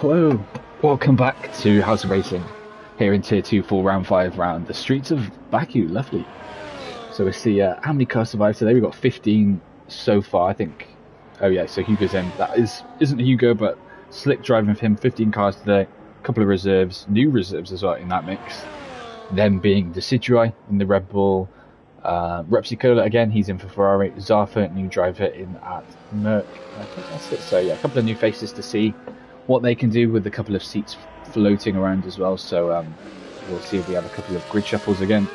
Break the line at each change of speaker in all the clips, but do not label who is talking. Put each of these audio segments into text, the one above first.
Hello, welcome back to House of Racing, here in Tier 2 for Round 5 round the streets of Baku. Lovely. So we see how many cars survived today. We've got 15 so far, I think. Oh yeah, so Hugo's in. That isn't Hugo, but slick driving for him. 15 cars today, a couple of reserves, new reserves as well in that mix. Them being Decidui in the Red Bull, Repsicola again, he's in for Ferrari, Zafa, new driver in at Merc. I think that's it. So yeah, a couple of new faces to see what they can do with a couple of seats floating around as well. So we'll see if we have a couple of grid shuffles again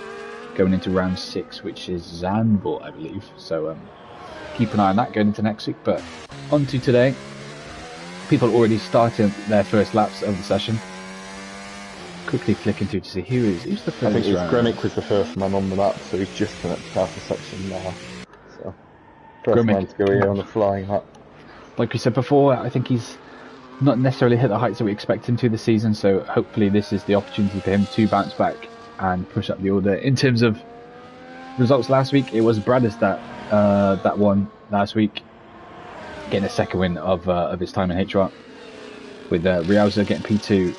going into round 6, which is Zandvoort, I believe. So keep an eye on that going into next week. But on to today, people already started their first laps of the session. Quickly flicking through to see who's the first.
I think Gremic was the first man on the map, so he's just come up to half the section now. So first man to go here on a flying lap.
Like we said before, I think he's not necessarily hit the heights that we expect him to this season, so hopefully this is the opportunity for him to bounce back and push up the order. In terms of results last week, it was Bradis that won last week, getting a second win of his time in HR, with Riauza getting P2,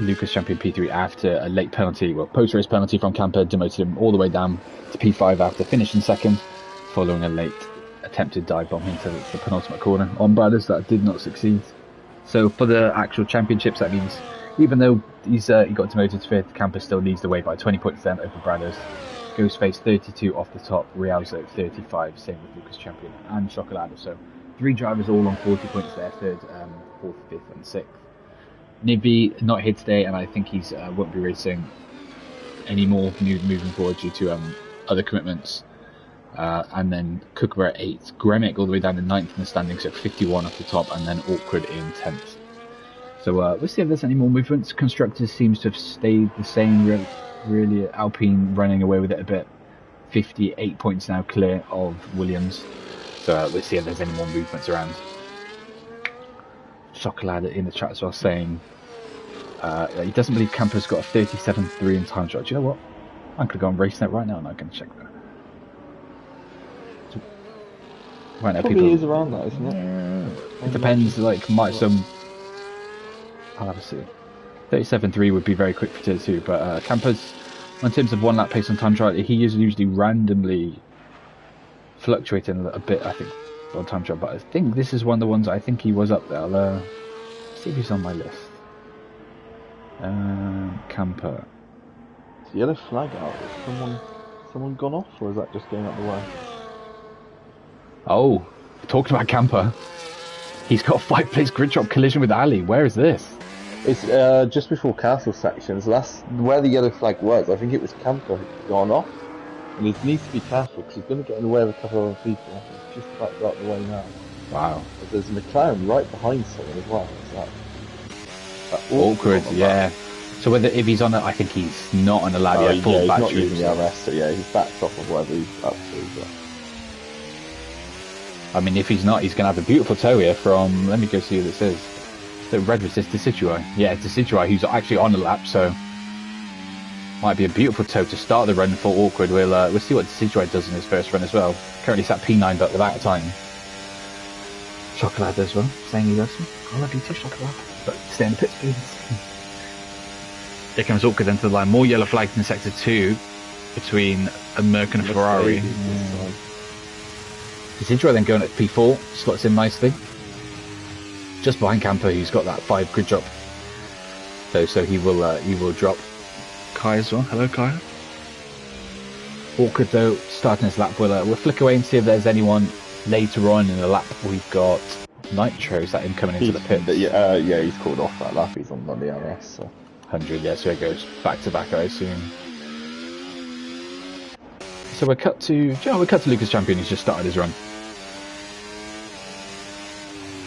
Lucas champion P3 after a late penalty, post-race penalty from Camper, demoted him all the way down to P5 after finishing second, following a late attempted dive bomb into the penultimate corner on Bradis that did not succeed. So for the actual championships, that means even though he got demoted to 5th, Camper still leads the way by 20 points then over Bradis. Ghostface 32 off the top, Riauza 35, same with Lucas champion and Chocolado. So 3 drivers all on 40 points there, 3rd, 4th, 5th and 6th. Nivi not here today, and I think he's won't be racing anymore moving forward due to other commitments. And then Kookaburra 8, Gremic all the way down to 9th in the standings, so 51 off the top, and then Awkward in 10th. So we'll see if there's any more movements. Constructors seems to have stayed the same, really. Alpine running away with it a bit. 58 points now clear of Williams. So we'll see if there's any more movements around. Chocolate in the chat as well saying he doesn't believe Camper's got a 37.3 in time trial. Do you know what? I'm going to go on RaceNet right now and I can check that. So, right now,
probably is around that, isn't it?
It depends. Like, I'll have a see. 37.3 would be very quick for Tier 2, but Camper's, in terms of 1 lap pace on time trial, he is usually randomly fluctuating a bit, I think, on time trial, but I think this is one of the ones I think he was up there. I'll see if he's on my list. Camper.
Is the yellow flag out? Is someone gone off, or is that just going up the way?
Oh, talking about Camper, he's got a 5-place grid drop collision with Ali. Where is this?
It's just before castle sections. That's where the yellow flag was. I think it was Camper who'd gone off. And he needs to be careful because he's going to get in the way of a couple of other people. He's just about to go up the way now.
Wow.
But there's a McLaren right behind someone as well. It's
awkward, yeah. So if he's on it, I think he's not on a lab yet.
Yeah, he's not using the RS, so yeah, he's backed off of whatever he's up to. But
I mean, if he's not, he's going to have a beautiful tow here from, let me go see who this is. The red resist Decidui. Yeah, it's Decidui who's actually on a lap, so might be a beautiful tow to start the run for Awkward. We'll see what Decidui does in his first run as well. Currently sat P9 but without a time. Chocolate as well, saying he loves me. I love you too, Chocolate. But stay in the pits, please. Here comes Awkward then to the line. More yellow flags in sector 2 between a Merc and a Ferrari. Decidui then going at P4, slots in nicely. Just behind Camper, who's got that 5 grid drop. So he will drop. Kai as well. Hello, Kai. Awkward though, starting his lap. We'll flick away and see if there's anyone later on in the lap. We've got Nitro. Is that him coming into the pit?
Yeah, he's called off that lap. He's on the RS. So
100. Yeah, so it goes back to back, I assume. So we're cut to Lucas Champion. He's just started his run,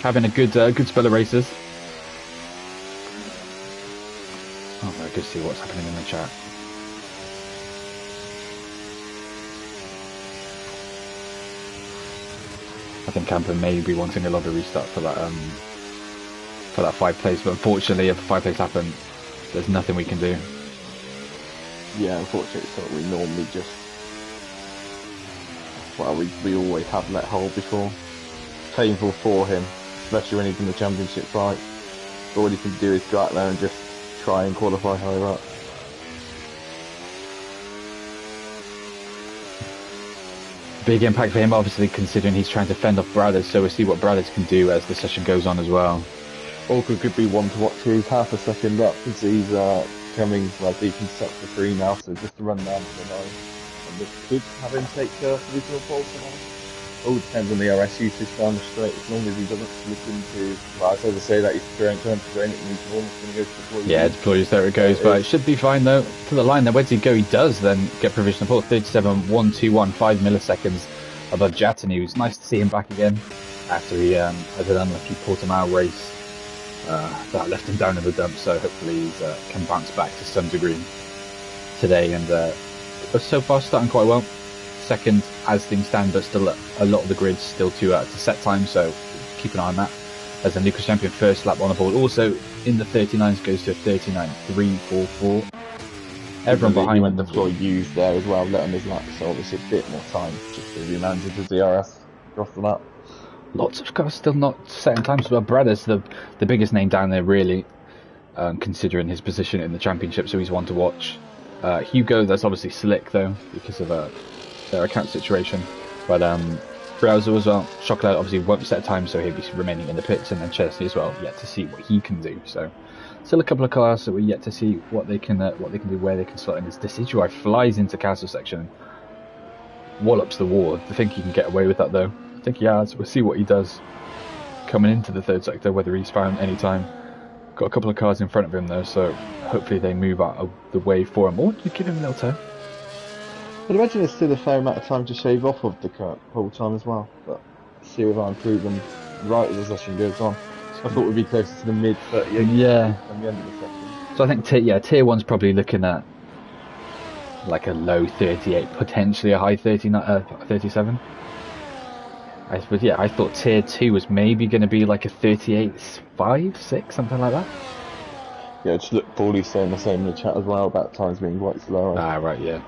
having a good spell of races. Oh, very good to see what's happening in the chat. I think Camper may be wanting a lobby restart for that 5 place, but unfortunately, if the 5 place happens, there's nothing we can do.
Yeah, unfortunately, it's what we normally just. Well, we always have let hold before. Painful for him, especially when he's in the championship fight. All he can do is go out there and just try and qualify higher up.
Big impact for him, obviously, considering he's trying to fend off Brothers, so we'll see what Brothers can do as the session goes on as well.
Orca could be one to watch here. He's half a second up because he's coming deep into sector 3 now, so just to run down to the 9. And this could have him take provisional pole for now. All depends on the RS usage down the straight. As long as he doesn't slip into, well, as I say that, he's trying to drain it, and he's almost going to go to deploy.
Yeah, deploys, there it goes, but it should be fine though. To the line there, where does he go? He does then get provisional pole, 37.121, 5 milliseconds above Jatany. It was nice to see him back again after he had an unlucky Portimao race that left him down in the dump, so hopefully he can bounce back to some degree today, and so far starting quite well. Second as things stand, but still a lot of the grid's still to set time, so keep an eye on that. As the Lucas champion, first lap on the board, also in the 39s, goes to 39.344. Everyone behind
went the floor used there as well, letting his lap, so obviously a bit more time just to manage the DRS across the lap.
Lots of cars still not setting times, but Breda's the biggest name down there, really, considering his position in the championship, so he's one to watch. Hugo, that's obviously slick though, because of their account situation, but Browser as well. Chocolat obviously won't set time, so he'll be remaining in the pits, and then Chesney as well, yet to see what he can do. So still a couple of cars that we're yet to see what they can do, where they can slot in. This Decidueye flies into castle section, wallops the wall. I think he can get away with that though. I think he has. We'll see what he does coming into the third sector, whether he's found any time. Got a couple of cars in front of him though, so hopefully they move out of the way for him, or you give him a little time.
I'd imagine there's still a fair amount of time to shave off of the current pole time as well, but see if I'm improving right as the session goes on. I thought we'd be closer to the mid 38
yeah,
than the end of the session.
So I think tier 1's probably looking at like a low 38, potentially a high 37. I thought tier 2 was maybe going to be like a 38.5, 6, something like that.
Yeah, just look, Paulie's saying the same in the chat as well about times being quite slow.
Right, yeah.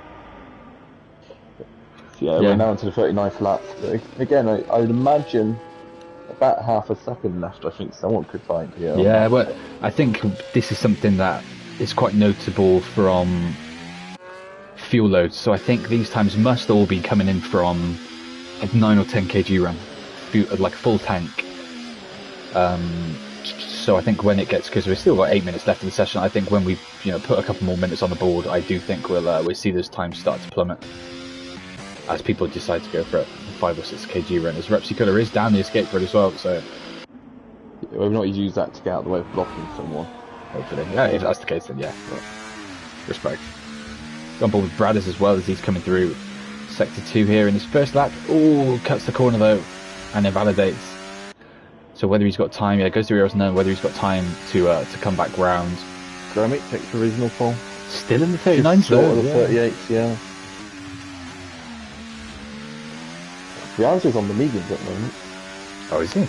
Yeah, we're now into the 39th lap. Again, I would imagine about half a second left. I think someone could find here.
Yeah, well, I think this is something that is quite notable from fuel loads. So I think these times must all be coming in from a 9 or 10 kg run, like a full tank. So I think when it gets, because we've still got 8 minutes left in the session, I think when we put a couple more minutes on the board, I do think we'll see those times start to plummet as people decide to go for a 5 or 6 kg run. As Repsicola is down the escape road as well, so
yeah, we've not used that to get out of the way of blocking someone.
Hopefully, yeah, if that's the case, then yeah, but respect. On board with Bradders as well as he's coming through sector 2 here in his first lap. Oh, cuts the corner though and invalidates. So whether he's got time, goes through Eros None, whether he's got time to come back round.
Gromit takes provisional pole.
Still in the 39s though.
The 38s, yeah. Riazzo's on the mediums at the moment.
Oh, is he?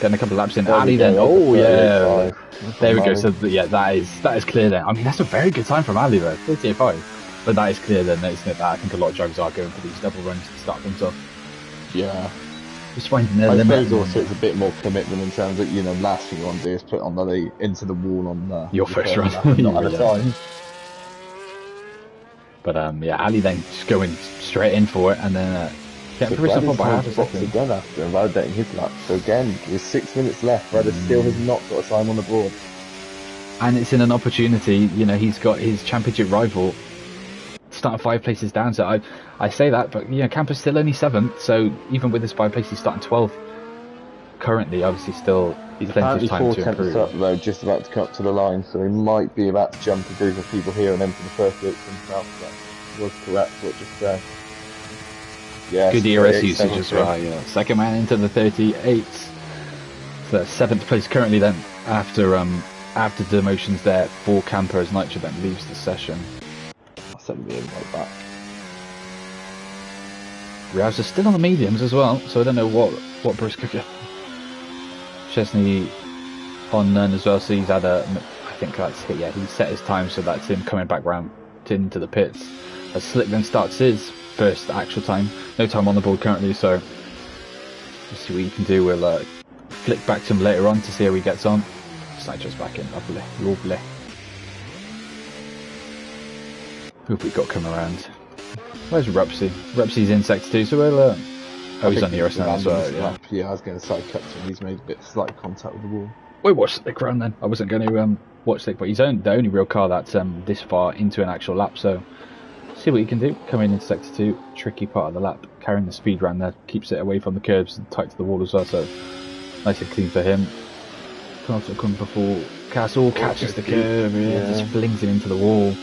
Getting a couple of laps in. Ali then. Oh, yeah. There we go. So, yeah, that is clear then. I mean, that's a very good time from Ali though. 38.5. But that is clear then, isn't it? That I think a lot of drivers are going for these double runs to start things off.
Yeah.
Just finding their
I
limit.
suppose also it's a bit more commitment in terms of, last thing you want to do is put on into the wall on
your first run.
Not at a time.
But Ali then just going straight in for it, and then getting provisional by half a second.
Again after validating his lap. So again, with 6 minutes left, Ryder still has not got a time on the board.
And it's in an opportunity, he's got his championship rival starting 5 places down. So I say that, but Camper's still only 7th, so even with his 5 places, he's starting 12th. Currently, obviously, still
he's
plenty of time to improve.
Up though, just about to come up to the line, so he might be about to jump a group of people here and enter the first group himself. That was correct what just said. Yeah,
good ERS usage as well. Yeah, second man into the 38. So 7th place currently. Then after demotions there for Camper as Nitro then leaves the session.
I'll send the invite back.
Riaz is still on the mediums as well, so I don't know what Bruce could get. Chesney on none as well, so he's had I think that's it. Yeah, he set his time, so that's him coming back round into the pits. As Slick then starts his first actual time. No time on the board currently, so we'll see what you can do. We'll flick back to him later on to see how he gets on. Sideshows back in, lovely, lovely. Who've we got coming around? Where's Rupsy? Rupsy's in sector 2, so we'll... oh, he's on the Eurus now as well, yeah.
Yeah, I was going to side cut him. He's made a bit of slight contact with the wall.
We'll watch Slick round then. I wasn't going to watch Slick, but he's the only real car that's this far into an actual lap, so see what he can do. Coming into sector 2, tricky part of the lap, carrying the speed round there, keeps it away from the curbs and tight to the wall as well, so nice and clean for him. Can also come before Castle, catches the curb, just flings him into the wall.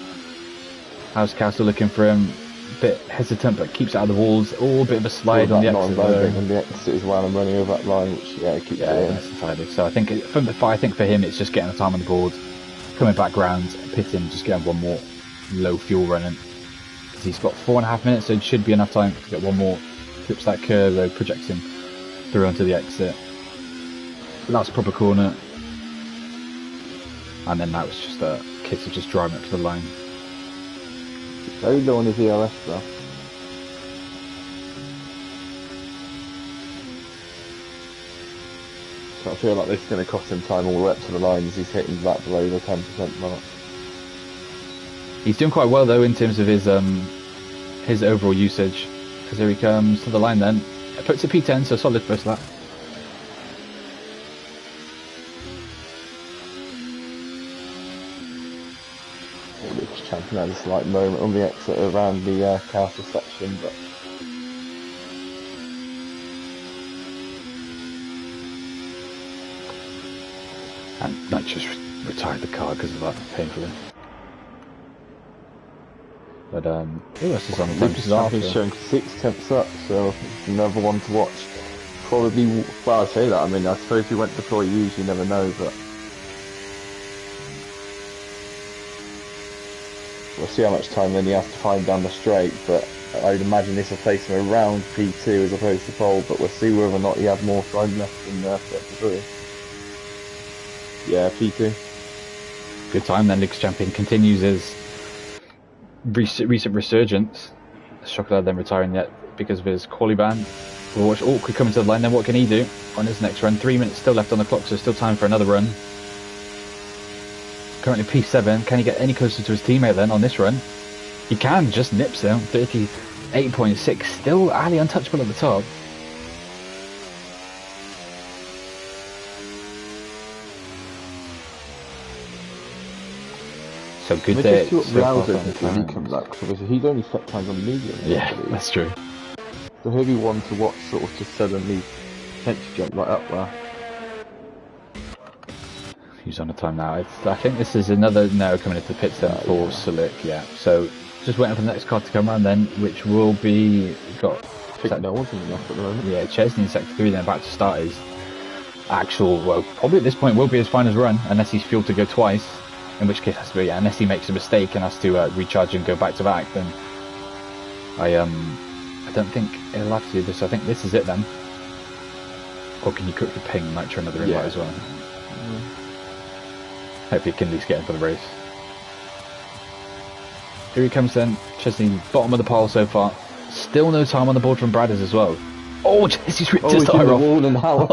How's Castle looking for him? Bit hesitant, but keeps out of the walls. Oh, a bit of a slide on the exit.
And the exit is while I'm running over that line, which keeps it in.
So I think for him, it's just getting the time on the board, coming back round, pitting, just getting one more low fuel running. Because he's got 4.5 minutes, so it should be enough time to get one more. Clips that curve, though, projects him through onto the exit. Last proper corner, and then that was just a case of just driving up to the line.
Very low on his ERS though. So I feel like this is going to cost him time all the way up to the line as he's hitting that below the 10% mark.
He's doing quite well though in terms of his overall usage. Because here he comes to the line then. Puts a P10, so solid first lap.
Champion had a slight moment on the exit around the castle section, but
and that just retired the car because of that, painfully. But who else is on the team?
Lucas Champion's showing 6/10 up, so another one to watch. Probably, well, I say that. I mean, I suppose he went to 4 U's, you never know, but. We'll see how much time then he has to find down the straight, but I'd imagine this will place him around P2 as opposed to pole, but we'll see whether or not he has more time left in sector 3. Yeah, P2.
Good time then. Lucas Champion continues his recent resurgence. Chocolat then retiring yet because of his quali ban. We'll watch Awkward coming to the line then. What can he do on his next run? 3 minutes still left on the clock, so still time for another run. Currently P7, can he get any closer to his teammate then on this run? He can, just nips him, 38.6, still Ali untouchable at the top. So good day.
He comes out, because he's only set times on the medium.
Yeah, that's true.
So he'll be one to watch, sort of just suddenly potentially jump right up there.
Who's on the time now? I think this is another no coming into the pits then for Slick, yeah. So just waiting for the next car to come around then, which will be
No one's in enough at the moment.
Yeah, Chesney in sector 3 then about to start his actual, well, probably at this point will be his finals run unless he's fueled to go twice. In which case, has to be, yeah, unless he makes a mistake and has to recharge and go back to back, then I don't think he'll have to do this. I think this is it then. Or can you quickly ping Nitro another invite as well? Hopefully he can at least get in for the race. Here he comes then. Chesney, bottom of the pile so far. Still no time on the board from Bradders as well. Oh, Chesney's ripped his tyre off.
Wall and how?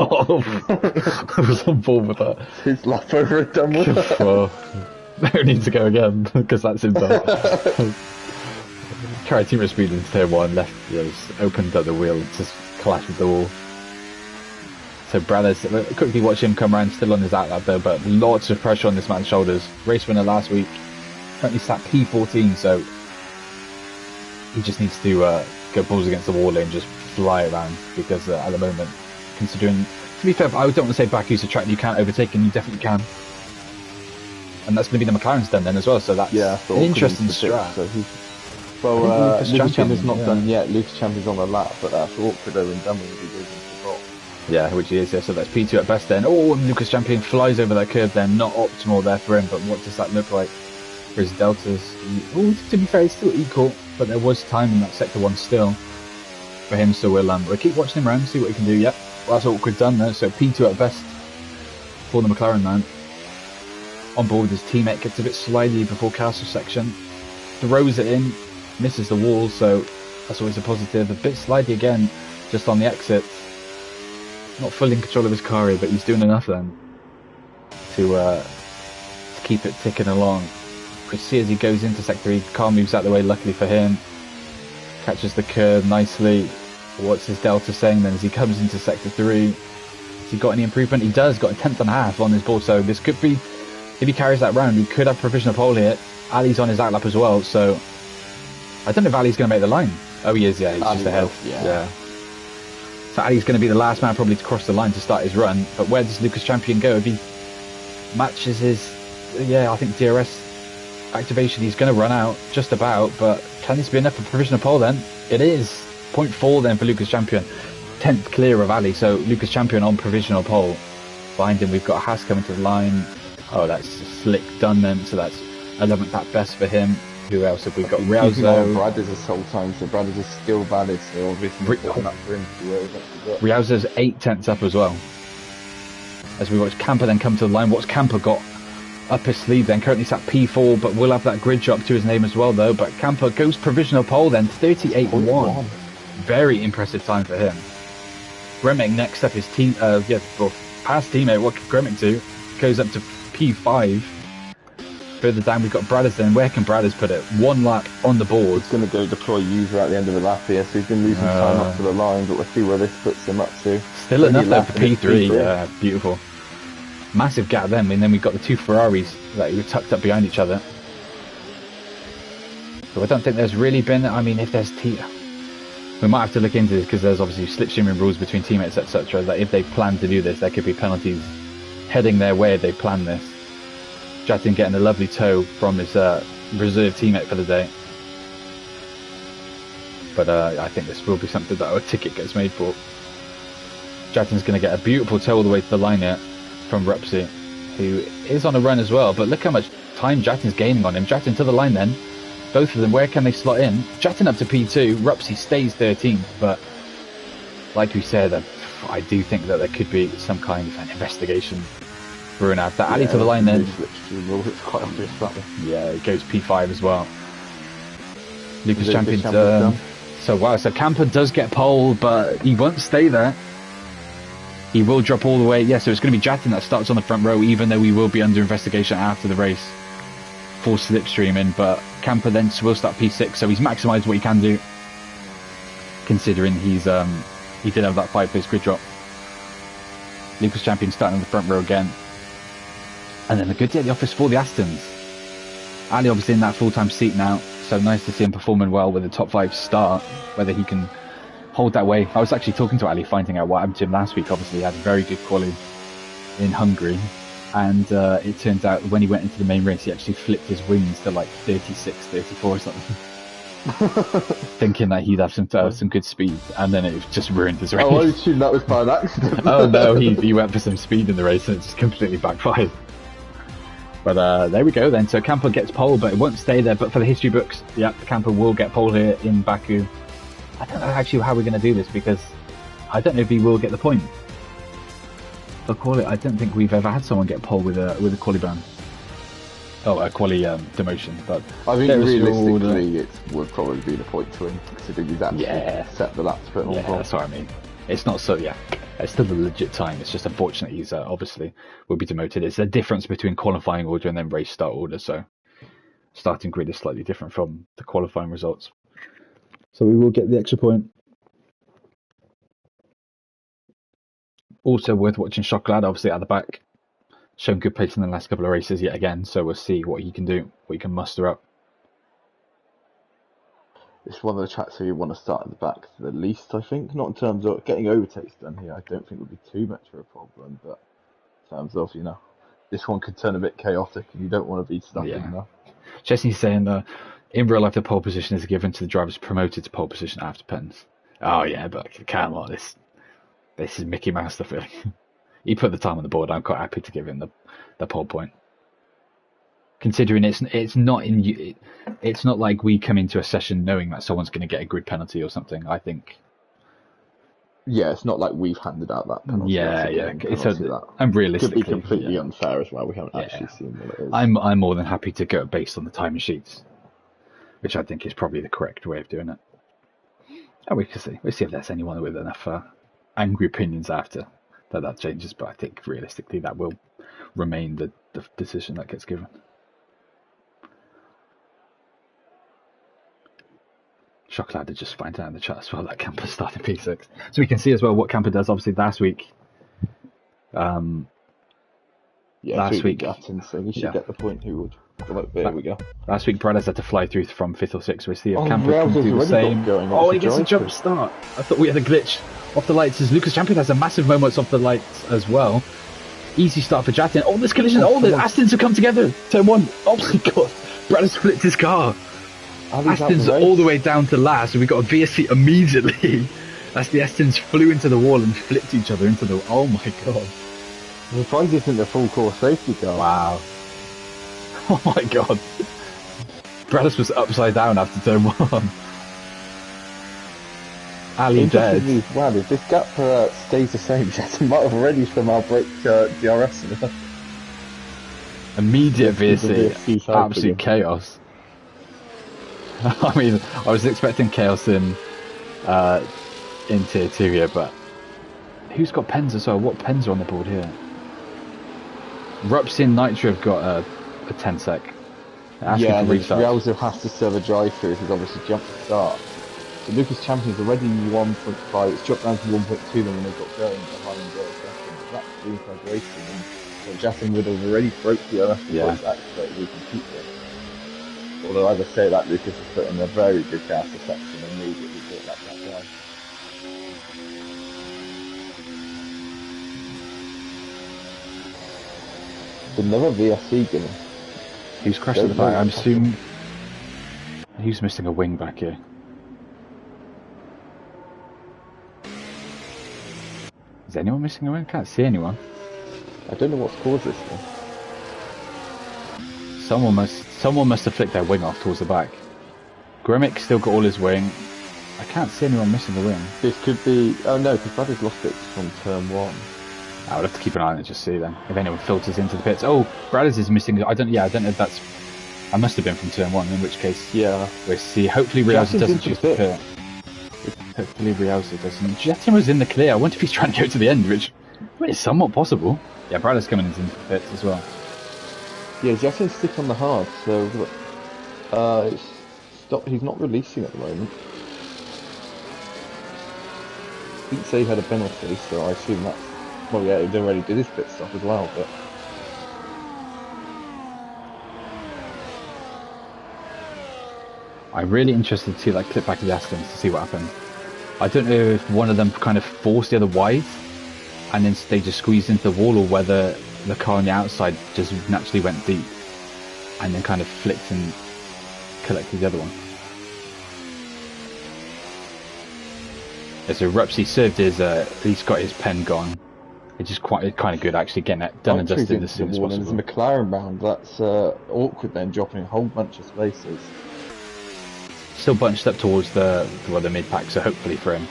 I was on board with that.
His lap over and done with it.
Well, no need to go again because that's him done. Carried too much speed into turn 1, left, just opened up the wheel, just clashed with the wall. So Bradders, quickly watch him come around, still on his outlap though, but lots of pressure on this man's shoulders. Race winner last week, currently sat P14, so he just needs to go balls against the wall and just fly around, because at the moment, considering, to be fair, I don't want to say Baku's a track you can't overtake, and you definitely can. And that's going to be the McLaren's done then as well, so that's an interesting strat.
So Lucas Champion's not done yet. Lucas Champion's on the lap, but that's awkward though, and done with the
yeah, which he is, yeah, so that's P2 at best then. Oh, and Lucas Champion flies over that curve then, not optimal there for him, but what does that look like for his deltas? Oh, to be fair, he's still equal, but there was time in that sector 1 still for him, so we'll keep watching him around, see what he can do. Yep, well, that's Awkward done there, so P2 at best for the McLaren man. On board with his teammate, gets a bit slidey before castle section, throws it in, misses the wall, so that's always a positive. A bit slidey again, just on the exit. Not fully in control of his car here, but he's doing enough then to keep it ticking along. We see as he goes into sector 3, car moves out the way, luckily for him. Catches the curve nicely. What's his delta saying then as he comes into sector 3? Has he got any improvement? He does, got a 10th and a half on his board, so this could be, if he carries that round, we could have provisional pole here. Ali's on his outlap as well, so I don't know if Ali's going to make the line. Oh, he is, yeah, he's just ahead. Yeah. So Ali's going to be the last man probably to cross the line to start his run, but where does Lucas Champion go? If he matches his, I think DRS activation, he's going to run out just about, but can this be enough for provisional pole then? It is. 0.4 then for Lucas Champion, 10th clear of Ali, so Lucas Champion on provisional pole. Behind him we've got Haas coming to the line. Oh, that's slick done then, so that's 11th at best for him. Who else have we got? Riauzo.
Brad is a sole time, so Brad is still valid, so obviously not for him to do it.
Riauzo's 8/10 up as well. As we watch Camper then come to the line, what's Camper got up his sleeve then? Currently sat P4, but will have that grid drop to his name as well though. But Camper goes provisional pole then, 38.1. Very impressive time for him. Gremick next up, his team, past teammate, what can Gremick do? Goes up to P5. Further down we've got Bradders then. Where can Bradders put it? 1 lap on the board.
He's going to go deploy user at the end of the lap here, so he's been losing time up to the line, but we'll see where this puts him up to.
Still enough there for P3, yeah, beautiful. Massive gap then, and then we've got the 2 Ferraris that were tucked up behind each other. So I don't think there's really been, I mean, if there's we might have to look into this because there's obviously slipstreaming rules between teammates, etc. That if they plan to do this, there could be penalties heading their way if they plan this. Jatin getting a lovely tow from his reserve teammate for the day. But I think this will be something that our ticket gets made for. Jatin's going to get a beautiful tow all the way to the line here from Rupsy, who is on a run as well. But look how much time Jatin's gaining on him. Jatin to the line then. Both of them, where can they slot in? Jatin up to P2, Rupsy stays 13th, but like we said, I do think that there could be some kind of an investigation brewing after. Ali to the line then.
It's quite obvious that.
Yeah, it goes P5 as well. Lucas Champion's done. So wow, so Camper does get pole, but he won't stay there. He will drop all the way. Yeah, so it's going to be Jatin that starts on the front row, even though we will be under investigation after the race for slipstreaming. But Camper then will start P6, so he's maximised what he can do, considering he did have that 5-place grid drop. Lucas Champion starting on the front row again. And then a good day at the office for the Astons. Ali obviously in that full-time seat now, so nice to see him performing well with a top 5 start, whether he can hold that way. I was actually talking to Ali, finding out what happened to him last week. Obviously he had a very good quality in Hungary, and it turns out when he went into the main race he actually flipped his wings to like 36, 34 or something. Thinking that he'd have some good speed, and then it just ruined his race.
Oh, I assumed that was by an accident.
Oh no, he went for some speed in the race and it just completely backfired. But there we go then. So Camper gets pole, but it won't stay there. But for the history books, yeah, Camper will get pole here in Baku. I don't know actually how we're going to do this, because I don't know if he will get the point. I don't think we've ever had someone get pole with a quali ban. Oh, a quali demotion. But
I think realistically it would probably be the point to him, considering he's actually set the lap to put on.
Yeah, that's what I mean. It's not so, it's still a legit time. It's just unfortunate he's obviously will be demoted. It's a difference between qualifying order and then race start order, so starting grid is slightly different from the qualifying results. So we will get the extra point. Also worth watching Chocolate, obviously at the back. Shown good pace in the last couple of races yet again, so we'll see what he can do, what he can muster up.
It's one of the tracks where you want to start at the back the least, I think. Not in terms of getting overtakes done here, I don't think would be too much of a problem, but in terms of, this one could turn a bit chaotic and you don't want to be stuck in there.
Jesse's saying in real life the pole position is given to the drivers promoted to pole position after pens. Oh yeah, but come on, this is Mickey Mouse stuff really. He put the time on the board, I'm quite happy to give him the pole point. Considering it's not like we come into a session knowing that someone's going to get a grid penalty or something. I think.
Yeah, it's not like we've handed out that penalty.
I'm realistically,
could be completely unfair as well. We haven't actually seen what it is.
I'm more than happy to go based on the timing sheets, which I think is probably the correct way of doing it. Oh, we can see. We'll see if there's anyone with enough angry opinions after. that changes, but I think realistically that will remain the decision that gets given. Chocolate just find out in the chat as well that Camper started P6. So we can see as well what Camper does. Obviously last week. Last week,
so he should get the point. Who would? There we go.
Last week, Brothers had to fly through from 5th or 6th. We see if Camper can do the same. He gets a jump start. I thought we had a glitch off the lights as Lucas Champion has a massive moment off the lights as well. Easy start for Jatin. Oh, this collision. Oh, the Astons have come together. Turn 1. Oh my god. Brothers flipped his car. Astons all the way down to last. So we got a VSC immediately as the Astons flew into the wall and flipped each other into the... Oh my god.
I'm surprised this isn't a full course safety car.
Wow. Oh my god. Brothers was upside down after turn 1. Ali dead.
Wow, if this gap stays the same, Jatin might have already somehow break DRS.
Immediate VSC, absolute chaos. I mean, I was expecting chaos in tier 2 here, but who's got pens as well? What pens are on the board here? Rupsy and Nitro have got a 10 sec.
Yeah, and Rialzo has to serve a drive through if he's obviously jumped the start. So Lucas Champion's already 1.5, it's dropped down to 1.2 then when they got going behind Jatin. That's Greenflag Racing, and so Jatin would have already broke the RF before his accident we compete with. Although as I say that, Lucas has put in a very good counter section and immediately brought that back down. Another VSC gonna.
He's crashed at the back. I'm assuming he's missing a wing back here. Is anyone missing a wing? I can't see anyone.
I don't know what's caused this one.
Someone must have flicked their wing off towards the back. Grimmick still got all his wing. I can't see anyone missing the wing.
This could be... Oh no, because Buddy's lost it from turn 1.
I would have to keep an eye on it, just see then. If anyone filters into the pits. Oh, Bradders is missing. I don't know if that's... I must have been from turn 1, in which case...
Yeah.
We'll see. Hopefully Rialza doesn't choose the pit. Hopefully Rialza doesn't. Jatin was in the clear. I wonder if he's trying to go to the end, which is somewhat possible. Yeah, Bradders coming into the pits as well.
Yeah, Jatin's stick on the hard, so... he's not releasing at the moment. He didn't say he had a penalty, so I assume that's... Well, yeah, he already did his pit stop as well, but...
I'm really interested to see that clip back to the Astons to see what happened. I don't know if one of them kind of forced the other wide, and then they just squeezed into the wall, or whether the car on the outside just naturally went deep, and then kind of flicked and collected the other one. Yeah, so Rupsy served his, he's got his pen gone. It's just kind of good actually getting that done and dusted as soon as possible.
There's a McLaren bound, that's awkward then, dropping a whole bunch of spaces.
Still bunched up towards the mid-pack, so hopefully for him,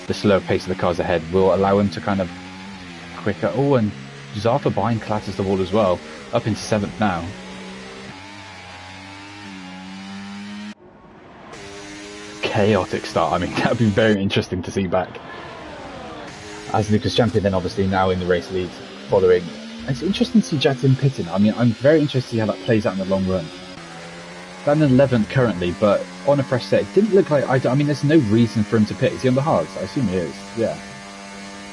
the slower pace of the cars ahead will allow him to kind of quicker. Oh, and Zafa behind clatters the wall as well, up into 7th now. Chaotic start. I mean, that would be very interesting to see back. As Lucas Champion then obviously now in the race lead following. It's interesting to see Jatin pitting. I mean, I'm very interested to see how that plays out in the long run. Down in 11th currently, but on a fresh set, it didn't look like... I mean, there's no reason for him to pit. Is he on the hards? I assume he is. Yeah.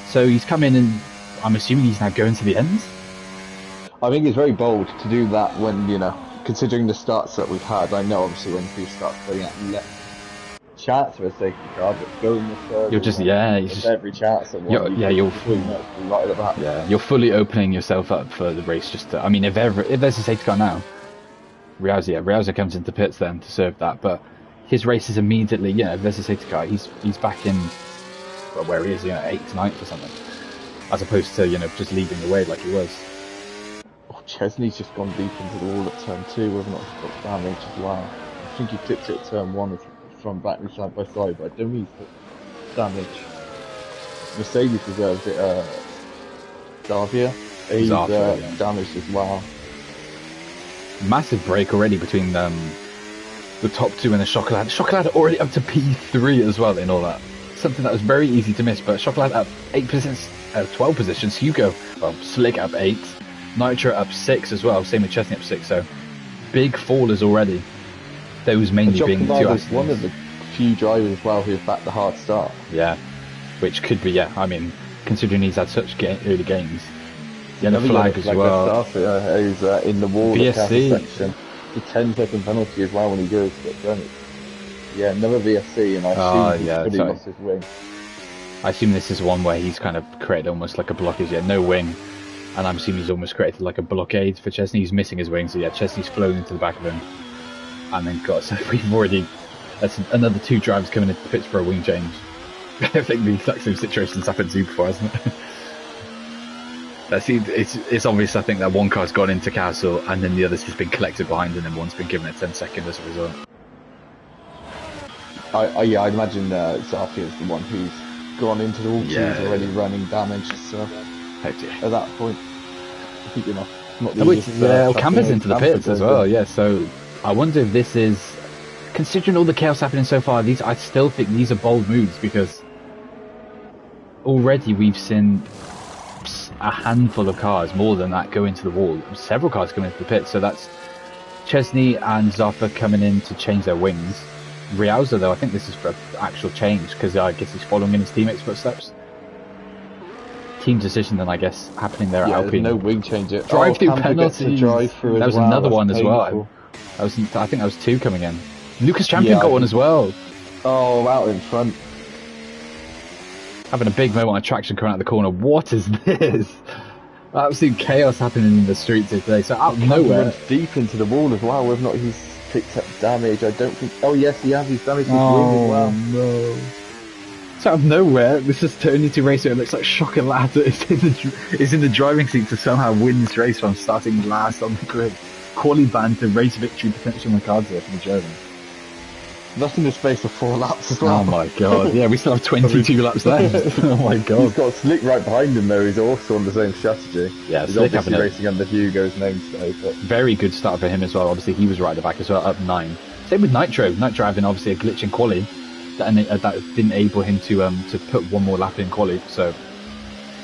So he's come in and I'm assuming he's now going to the end?
I think it's very bold to do that when, you know, considering the starts that we've had. I know obviously when people start putting out less chance for a safety car, but going the third...
You're just,
every chance at one, you're right at the back.
Yeah, you're fully opening yourself up for the race. Just to, I mean, if there's a safety car now, Rialza comes into pits then to serve that, but his race is immediately, if there's a safety car, he's back in, well, where he is, 8th, 9th or something, as opposed to, just leading the way like he was.
Oh, Chesney's just gone deep into the wall at turn 2, whether or not he's got damage as well. I think he clipped it at turn 1 from back and side by side, but I don't think he's got damage. Mercedes deserves it, Davia, he's damaged as well.
Massive break already between the top two and the Chocolate. Chocolate already up to P3 as well in all that. something that was very easy to miss, but Chocolate up 12 positions, Hugo, well, Slick up 8, Nitro up 6 as well, same with Chesney up 6, so big fallers already. Those mainly being two accidents.
One of the few drivers as well who have backed the hard start.
Yeah, which could be, I mean, considering he's had such early games. Yellow flag as well.
Who's in the wall
VSC.
section. The 10-second penalty as well when he goes to get done. Yeah, another VSC, and I assume he's pretty lost his wing.
I assume this is one where he's kind of created almost like a blockage. Yeah, no wing. And I'm assuming he's almost created like a blockade for Chesney. He's missing his wing, so yeah, Chesney's flown into the back of him. And then so we've already, that's another 2 drivers coming into the pits for a wing change. I think the exact same situation's happened to you before, hasn't it? It's obvious, I think, that one car's gone into Castle and then the other's just been collected behind and then one's been given a 10 second as a result.
I'd imagine Zafi is the one who's gone into the wall. He's already running damage, so at that point, I think not the easiest.
Camper's into the pits as well, so I wonder if this is, considering all the chaos happening so far, I still think these are bold moves, because already we've seen a handful of cars, more than that, go into the wall. Several cars come into the pit, so that's Chesney and Zoffa coming in to change their wings. Riauza, though, I think this is for actual change, because I guess he's following in his teammates' footsteps. Team decision, then, I guess, happening there at Alpine.
No wing change.
Drive-through penalty. That was another one as well. I think that was 2 coming in. Lucas Champion got one as well.
Oh, out in front.
Having a big moment on traction coming out of the corner. What is this? Absolute chaos happening in the streets today. So out of nowhere,
runs deep into the wall as well. Whether or not he's picked up damage, I don't think. Oh yes, he has. He's damaged his wing as well.
No. So out of nowhere, this is only 2 racer. It looks like Chocolate is in the driving seat to somehow win this race from starting last on the grid. Quali banned to race victory potential on the cards there for the German.
That's in the space of 4 laps as well.
Oh my god, yeah, we still have 22 laps left. Oh my god.
He's got Slick right behind him though, he's also on the same strategy.
Yeah,
he's
Slick
obviously racing under Hugo's name today. But
very good start for him as well, obviously he was right at the back as well, up 9. Same with Nitro having obviously a glitch in quali, that didn't enable him to put one more lap in quali, so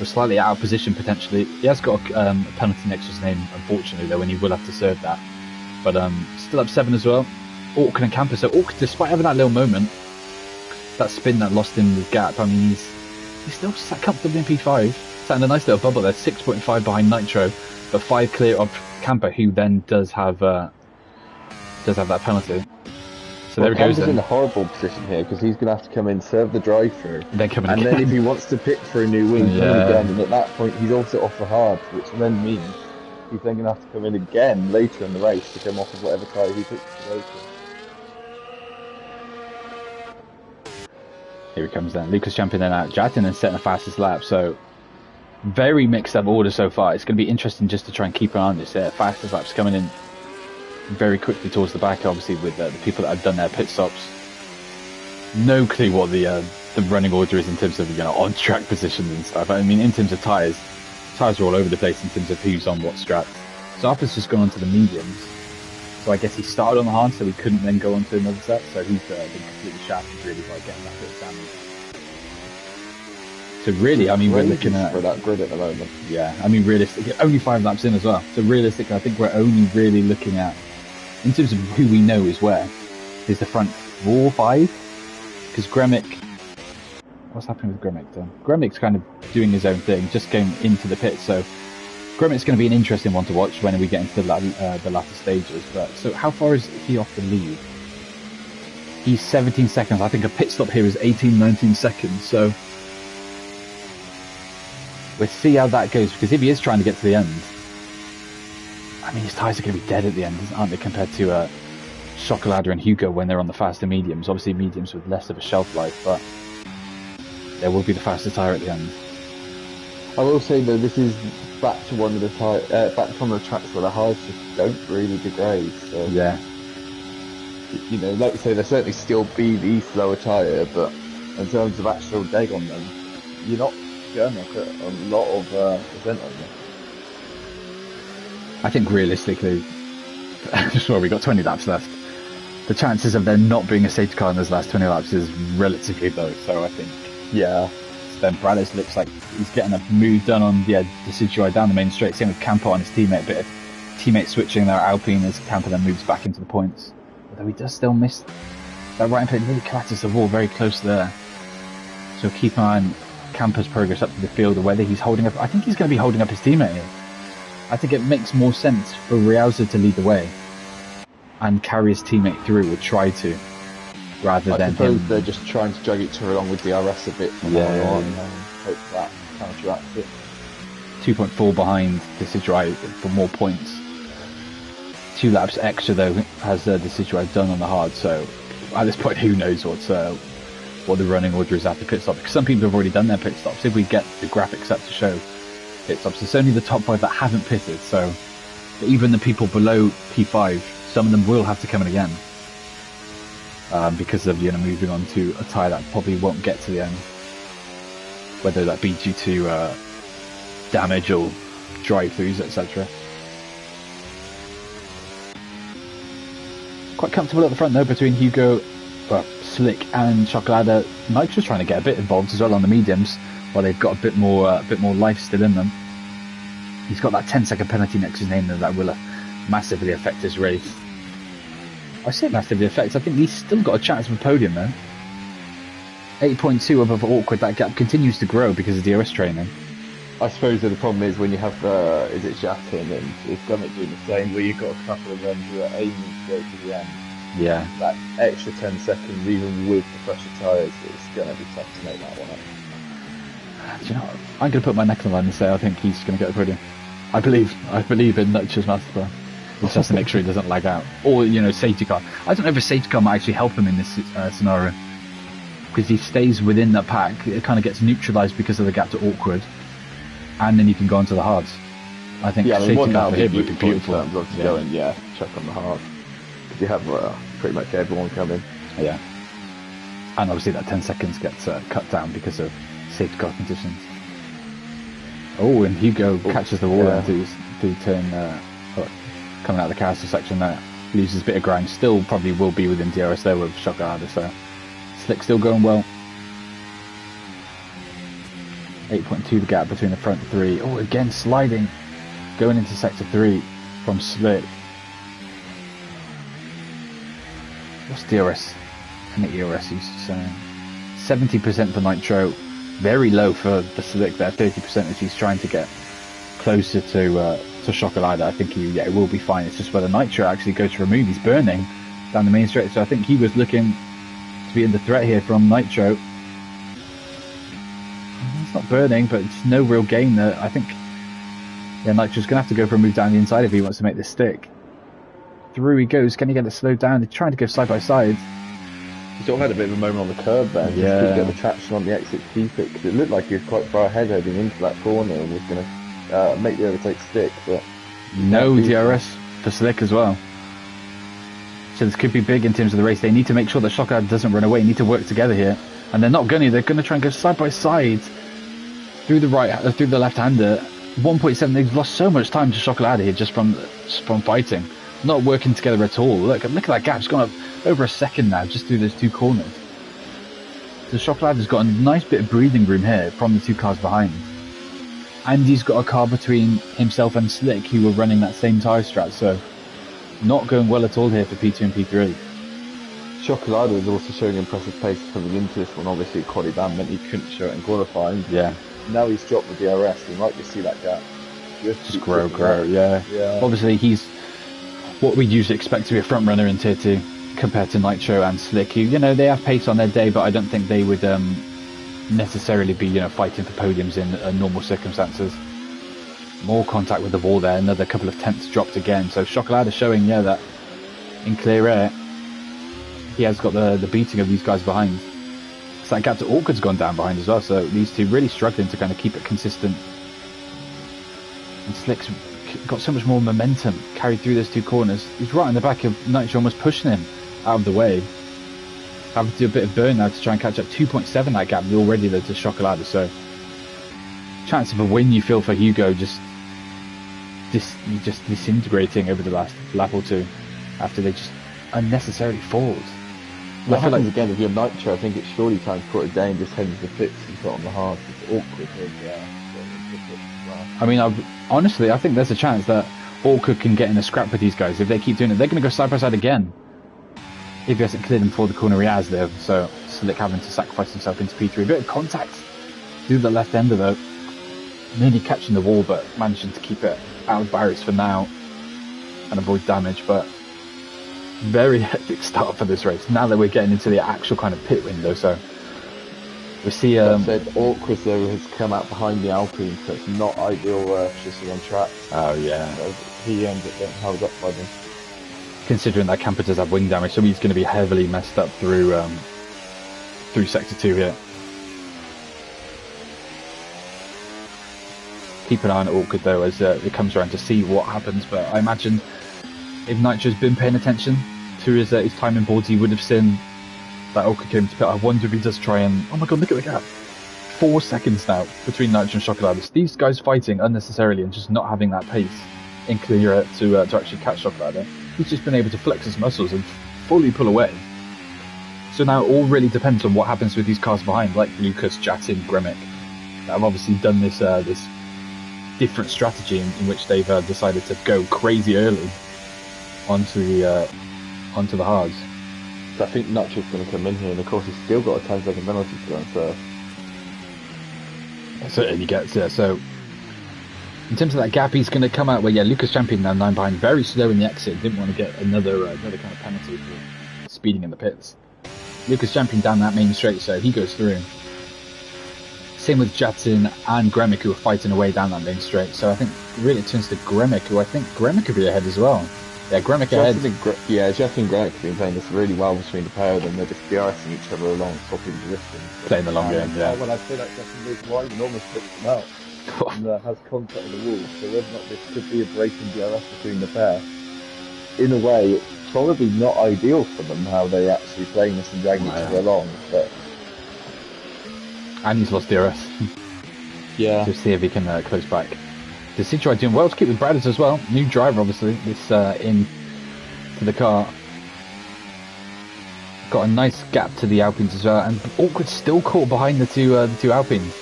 we're slightly out of position potentially. He has got a penalty next to his name, unfortunately though, and he will have to serve that. But still up 7 as well. Orkin and Camper. So Orkin, despite having that little moment, that spin that lost him the gap, I mean, he's still sat comfortably in P5. Sat in a nice little bubble there, 6.5 behind Nitro, but 5 clear of Camper, who then does have that penalty. So there he goes.
He's in a horrible position here because he's going to have to come in, serve the drive-through,
then come in
and
again.
then if he wants to pick for a new wing, come in again, and at that point he's also off the hard, which then means he's then going to have to come in again later in the race to come off of whatever tyre he picks for later.
Here he comes then. Lucas Champion then out. Jatin then setting the fastest lap. So very mixed up order so far. It's going to be interesting just to try and keep an eye on this. Fastest laps coming in very quickly towards the back, obviously, with the people that have done their pit stops. No clue what the running order is in terms of on track positions and stuff. I mean, in terms of tyres are all over the place in terms of who's on what strap. So Arthur's just gone on to the mediums. So I guess he started on the hard, so he couldn't then go on to another set. So he's been completely shafted really by getting that bit of damage. So really, I mean, we're looking at
for that grid at the moment.
Yeah, I mean, realistically, only 5 laps in as well. So realistically, I think we're only really looking at, in terms of who we know is where, is the front 4 or 5. Because Gremic, what's happening with Gremic then? Gremic's kind of doing his own thing, just going into the pit. So Gremic's going to be an interesting one to watch when we get into the latter stages. But so how far is he off the lead? He's 17 seconds. I think a pit stop here is 18, 19 seconds. So we'll see how that goes, because if he is trying to get to the end, I mean, his tyres are going to be dead at the end, aren't they, compared to Chocolade and Hugo when they're on the faster mediums. Obviously mediums with less of a shelf life, but there will be the faster tyre at the end.
I will say though, this is back to one of the back from the tracks where the hards just don't really degrade. So
yeah,
like you say, there certainly still be the slower tyre, but in terms of actual deg on them, you're not going to put a lot of percent on them.
I think realistically, sure, we got 20 laps left. the chances of there not being a safety car in those last 20 laps is relatively low. So I think,
Yeah.
then Brallis looks like he's getting a move done on the Decidueye down the main straight. Same with Campo on his teammate. Bit of teammate switching there, Alpine, as Campo then moves back into the points. Although he does still miss that right hand plate, really clatters the wall very close there. So keep an eye on Campo's progress up to the field, or whether he's holding up. I think he's going to be holding up his teammate here. I think it makes more sense for Realza to lead the way and carry his teammate through, or try to, rather than
suppose
him.
they're just trying to drag each other along with DRS a bit from now on, and hope that counteracts it.
2.4 behind Decidueye for more points. 2 laps extra though has Decidueye done on the hard, so at this point who knows what the running order is after pit stop, because some people have already done their pit stops. If we get the graphics up to show pit stops, it's only the top 5 that haven't pitted, so even the people below P5, some of them will have to come in again, because of moving on to a tyre that probably won't get to the end, whether that be due to damage or drive-throughs, etc. Quite comfortable at the front though between Hugo, Slick and Chocolada. Nitro's trying to get a bit involved as well on the mediums, while they've got a bit more life still in them. He's got that 10-second penalty next to his name that will massively affect his race. I say massively affects. I think he's still got a chance of a podium though. 8.2 above Awkward. That gap continues to grow because of DRS training.
I suppose that the problem is when you have is it Jatin and it's Gummit doing the same, where you've got a couple of them who are aiming to go to the end.
Yeah.
That extra 10 seconds, even with the fresher tyres, it's going to be tough to make that one up.
Do you know what? I'm going to put my neck on the line and say I think he's going to get the podium. I believe in Nutcher's master plan. It's just to make sure he doesn't lag out. Or, safety car. I don't know if a safety car might actually help him in this scenario. Because he stays within that pack, it kind of gets neutralised because of the gap to Awkward. And then you can go onto the hards. I think safety car for him would be beautiful.
Going, check on the hard. Because you have pretty much everyone coming.
Yeah. And obviously that 10 seconds gets cut down because of safety car conditions. Oh, and Hugo catches the wall into turn, coming out of the carousel section there. Loses a bit of ground. Still probably will be within DRS there with Chocolada, so Slick still going well. 8.2 the gap between the front 3. Oh, again sliding, going into sector 3 from Slick. What's DRS? And the ERS used to say 70% for Nitro, very low for the Slick there. 30% as he's trying to get closer to Chocolada. I think he will be fine. It's just whether Nitro actually goes to remove. He's burning down the main straight, so I think he was looking to be under threat here from Nitro. It's not burning, but it's no real gain there. I think Nitro's going to have to go for a move down the inside if he wants to make this stick. Through he goes. Can he get it slowed down? They're trying to go side by side.
He sort of had a bit of a moment on the curb there. Just couldn't get the traction on the exit to keep it, because it looked like he was quite far ahead heading into that corner and was going to make the overtake stick, but
no DRS for Slick as well. So this could be big in terms of the race. They need to make sure that Chocolade doesn't run away. They need to work together here, and they're not going to. They're going to try and go side by side through the left-hander. 1.7. They've lost so much time to Chocolade here just from fighting, not working together at all. Look at that gap. It's gone up over a second now just through those two corners. So Chocolade has got a nice bit of breathing room here from the two cars behind. And he's got a car between himself and Slick, who were running that same tyre strat, so not going well at all here for P2 and P3.
Chocolade was also showing impressive pace coming into this one. Obviously, quali ban meant he couldn't show it in qualifying.
Yeah.
Now he's dropped the DRS, we might just see that gap
just grow, yeah. Obviously, he's what we usually expect to be a front runner in Tier 2 compared to Nitro and Slick, who, they have pace on their day, but I don't think they would necessarily be fighting for podiums in normal circumstances. More contact with the wall there, another couple of tenths dropped again, so Chocolade is showing that in clear air he has got the beating of these guys behind. So that gap to Awkward's gone down behind as well, so these two really struggling to kind of keep it consistent. And Slick's got so much more momentum carried through those two corners. He's right in the back of Nitro, almost pushing him out of the way. Having to do a bit of burn now to try and catch up. 2.7 that gap already though to Chocolade, so chance of a win you feel for Hugo just disintegrating over the last lap or two after they just unnecessarily forward.
What happens again if you're Nitro? I think it's surely time to put it down, just head to the pits and put on the hard. It's awkward
I mean, honestly, I think there's a chance that Awkward can get in a scrap with these guys. If they keep doing it, they're going to go side by side again. If he hasn't cleared him for the corner he has there, so Slick having to sacrifice himself into P3. A bit of contact through the left ender though. Nearly catching the wall, but managing to keep it out of barriers for now and avoid damage. But very hectic start for this race. Now that we're getting into the actual kind of pit window, so we see.
Awkward though has come out behind the Alpine, so it's not ideal chasing on track.
Oh yeah.
So he ends up getting held up by them.
Considering that camper does have wing damage, so he's going to be heavily messed up through sector 2 here. Keep an eye on Awkward though as it comes around to see what happens, but I imagine if Nitro's been paying attention to his timing boards, he would have seen that Awkward came to pit. I wonder if he does try and... Oh my god, look at the gap. 4 seconds now between Nitro and Chocolades. These guys fighting unnecessarily and just not having that pace in clear to actually catch Chocolade. He's just been able to flex his muscles and fully pull away. So now it all really depends on what happens with these cars behind, like Lucas, Jatin, Gremic. That have obviously done this this different strategy in which they've decided to go crazy early onto the hards.
So I think Nitro's going to come in here, and of course he's still got a 10-second penalty to go on first.
Certainly gets it. So in terms of that gap, he's going to come out where, yeah, Lucas Champion now 9 behind, very slow in the exit, didn't want to get another kind of penalty for speeding in the pits. Lucas Champion down that main straight, so he goes through. Same with Jatin and Gremic, who are fighting away down that main straight, so I think really it turns to Gremic, who I think Gremic could be ahead as well. Yeah, Gremic ahead.
Jatin and Gremic have been playing this really well between the pair of them. They're just DRSing each other along, swapping positions.
Playing the long game, yeah.
When I say that, Jatin moves wide and almost picks them out. And has contact with the wall, so whether or not this could be a break in DRS between the pair, in a way it's probably not ideal for them how they actually playing this and dragging each other along, but...
And he's lost DRS.
Yeah.
To see if he can close back. The Citroën doing well to keep with Bradders as well. New driver obviously, this in to the car. Got a nice gap to the Alpines as well, and Awkward still caught behind the two Alpines.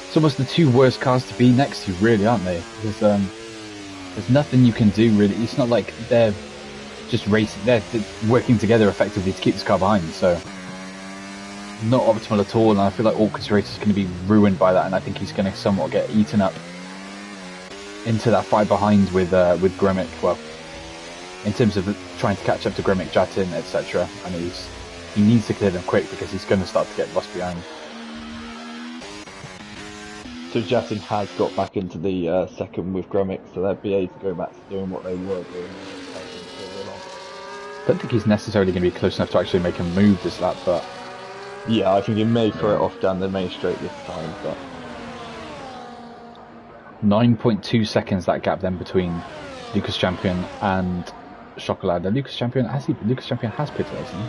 It's almost the two worst cars to be next to, really, aren't they? There's nothing you can do, really. It's not like they're just racing, they're working together effectively to keep this car behind, so not optimal at all, and I feel like Awkward's race is going to be ruined by that, and I think he's going to somewhat get eaten up into that fight behind with Gremic. Well, in terms of trying to catch up to Gremic, Jatin, etc. I know he needs to clear them quick because he's going to start to get lost behind.
So Jatin has got back into the second with Gremic, so they'll be able to go back to doing what they were doing.
I don't think he's necessarily going to be close enough to actually make a move this lap, but...
Yeah, I think he may throw it off down the main straight this time, but...
9.2 seconds that gap then between Lucas Champion and Chocolade. Lucas Champion has pitted, hasn't he?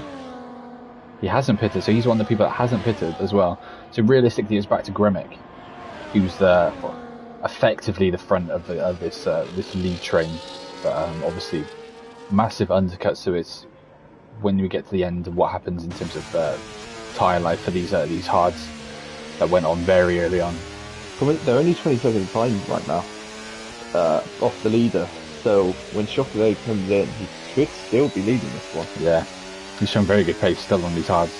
He hasn't pitted, so he's one of the people that hasn't pitted as well. So realistically, it's back to Gremic, who's effectively the front of this lead train. But obviously, massive undercut. So it's when we get to the end, what happens in terms of tyre life for these hards that went on very early on.
They're only 20 seconds behind right now, off the leader. So when Chocolate comes in, he could still be leading this one.
Yeah, he's shown very good pace still on these hards.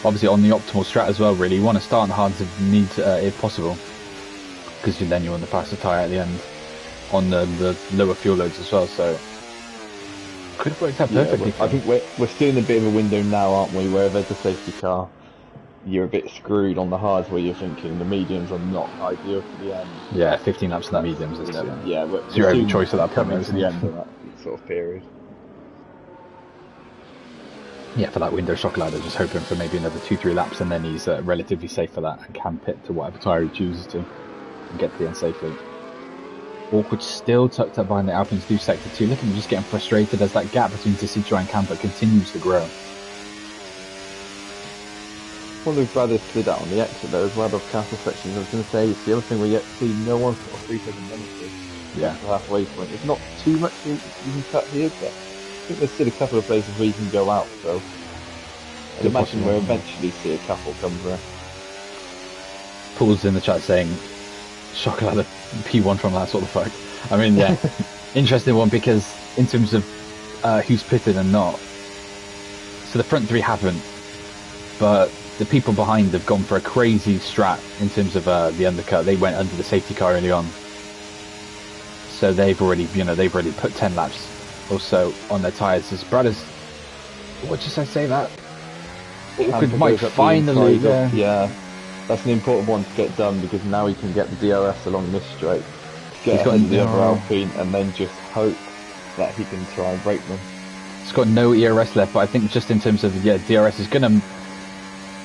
Obviously on the optimal strat as well, really. You want to start on hards if possible, because then you're on the faster tyre at the end, on the lower fuel loads as well, so could have worked out perfectly.
I think we're still in a bit of a window now, aren't we, where there's a safety car, you're a bit screwed on the hards where you're thinking the mediums are not ideal for the end.
Yeah, 15 laps in the mediums.
It's
your only choice at that point.
Coming to the end of that sort of period.
Yeah, for that window, Chocolade is just hoping for maybe another 2-3 laps, and then he's relatively safe for that and can pit to whatever tyre he chooses to and get to the end safely. Awkward still tucked up behind the Alpines through sector 2. Look at him just getting frustrated as that gap between Citroën and Camper continues to grow.
One of those brothers slid out on the exit though as well of castle sections. I was going to say, it's the other thing we yet to see, no one's got a 3-second penalty.
Yeah.
The halfway point. It's not too much you can cut here, but think there's still a couple of places where you can go out, so I'd imagine we'll eventually see a couple come through.
Paul's in the chat saying, Chocolate P1 from that sort of fuck. I mean, yeah, interesting one, because in terms of who's pitted and not, so the front three haven't, but the people behind have gone for a crazy strat in terms of the undercut. They went under the safety car early on, so they've already put 10 laps or so on their tyres. As Brad has, what did I say that? It might finally,
yeah. That's an important one to get done, because now he can get the DRS along this straight, get into the other Alpine, and then just hope that he can try and break them.
It's got no ERS left, but I think just in terms of DRS is going to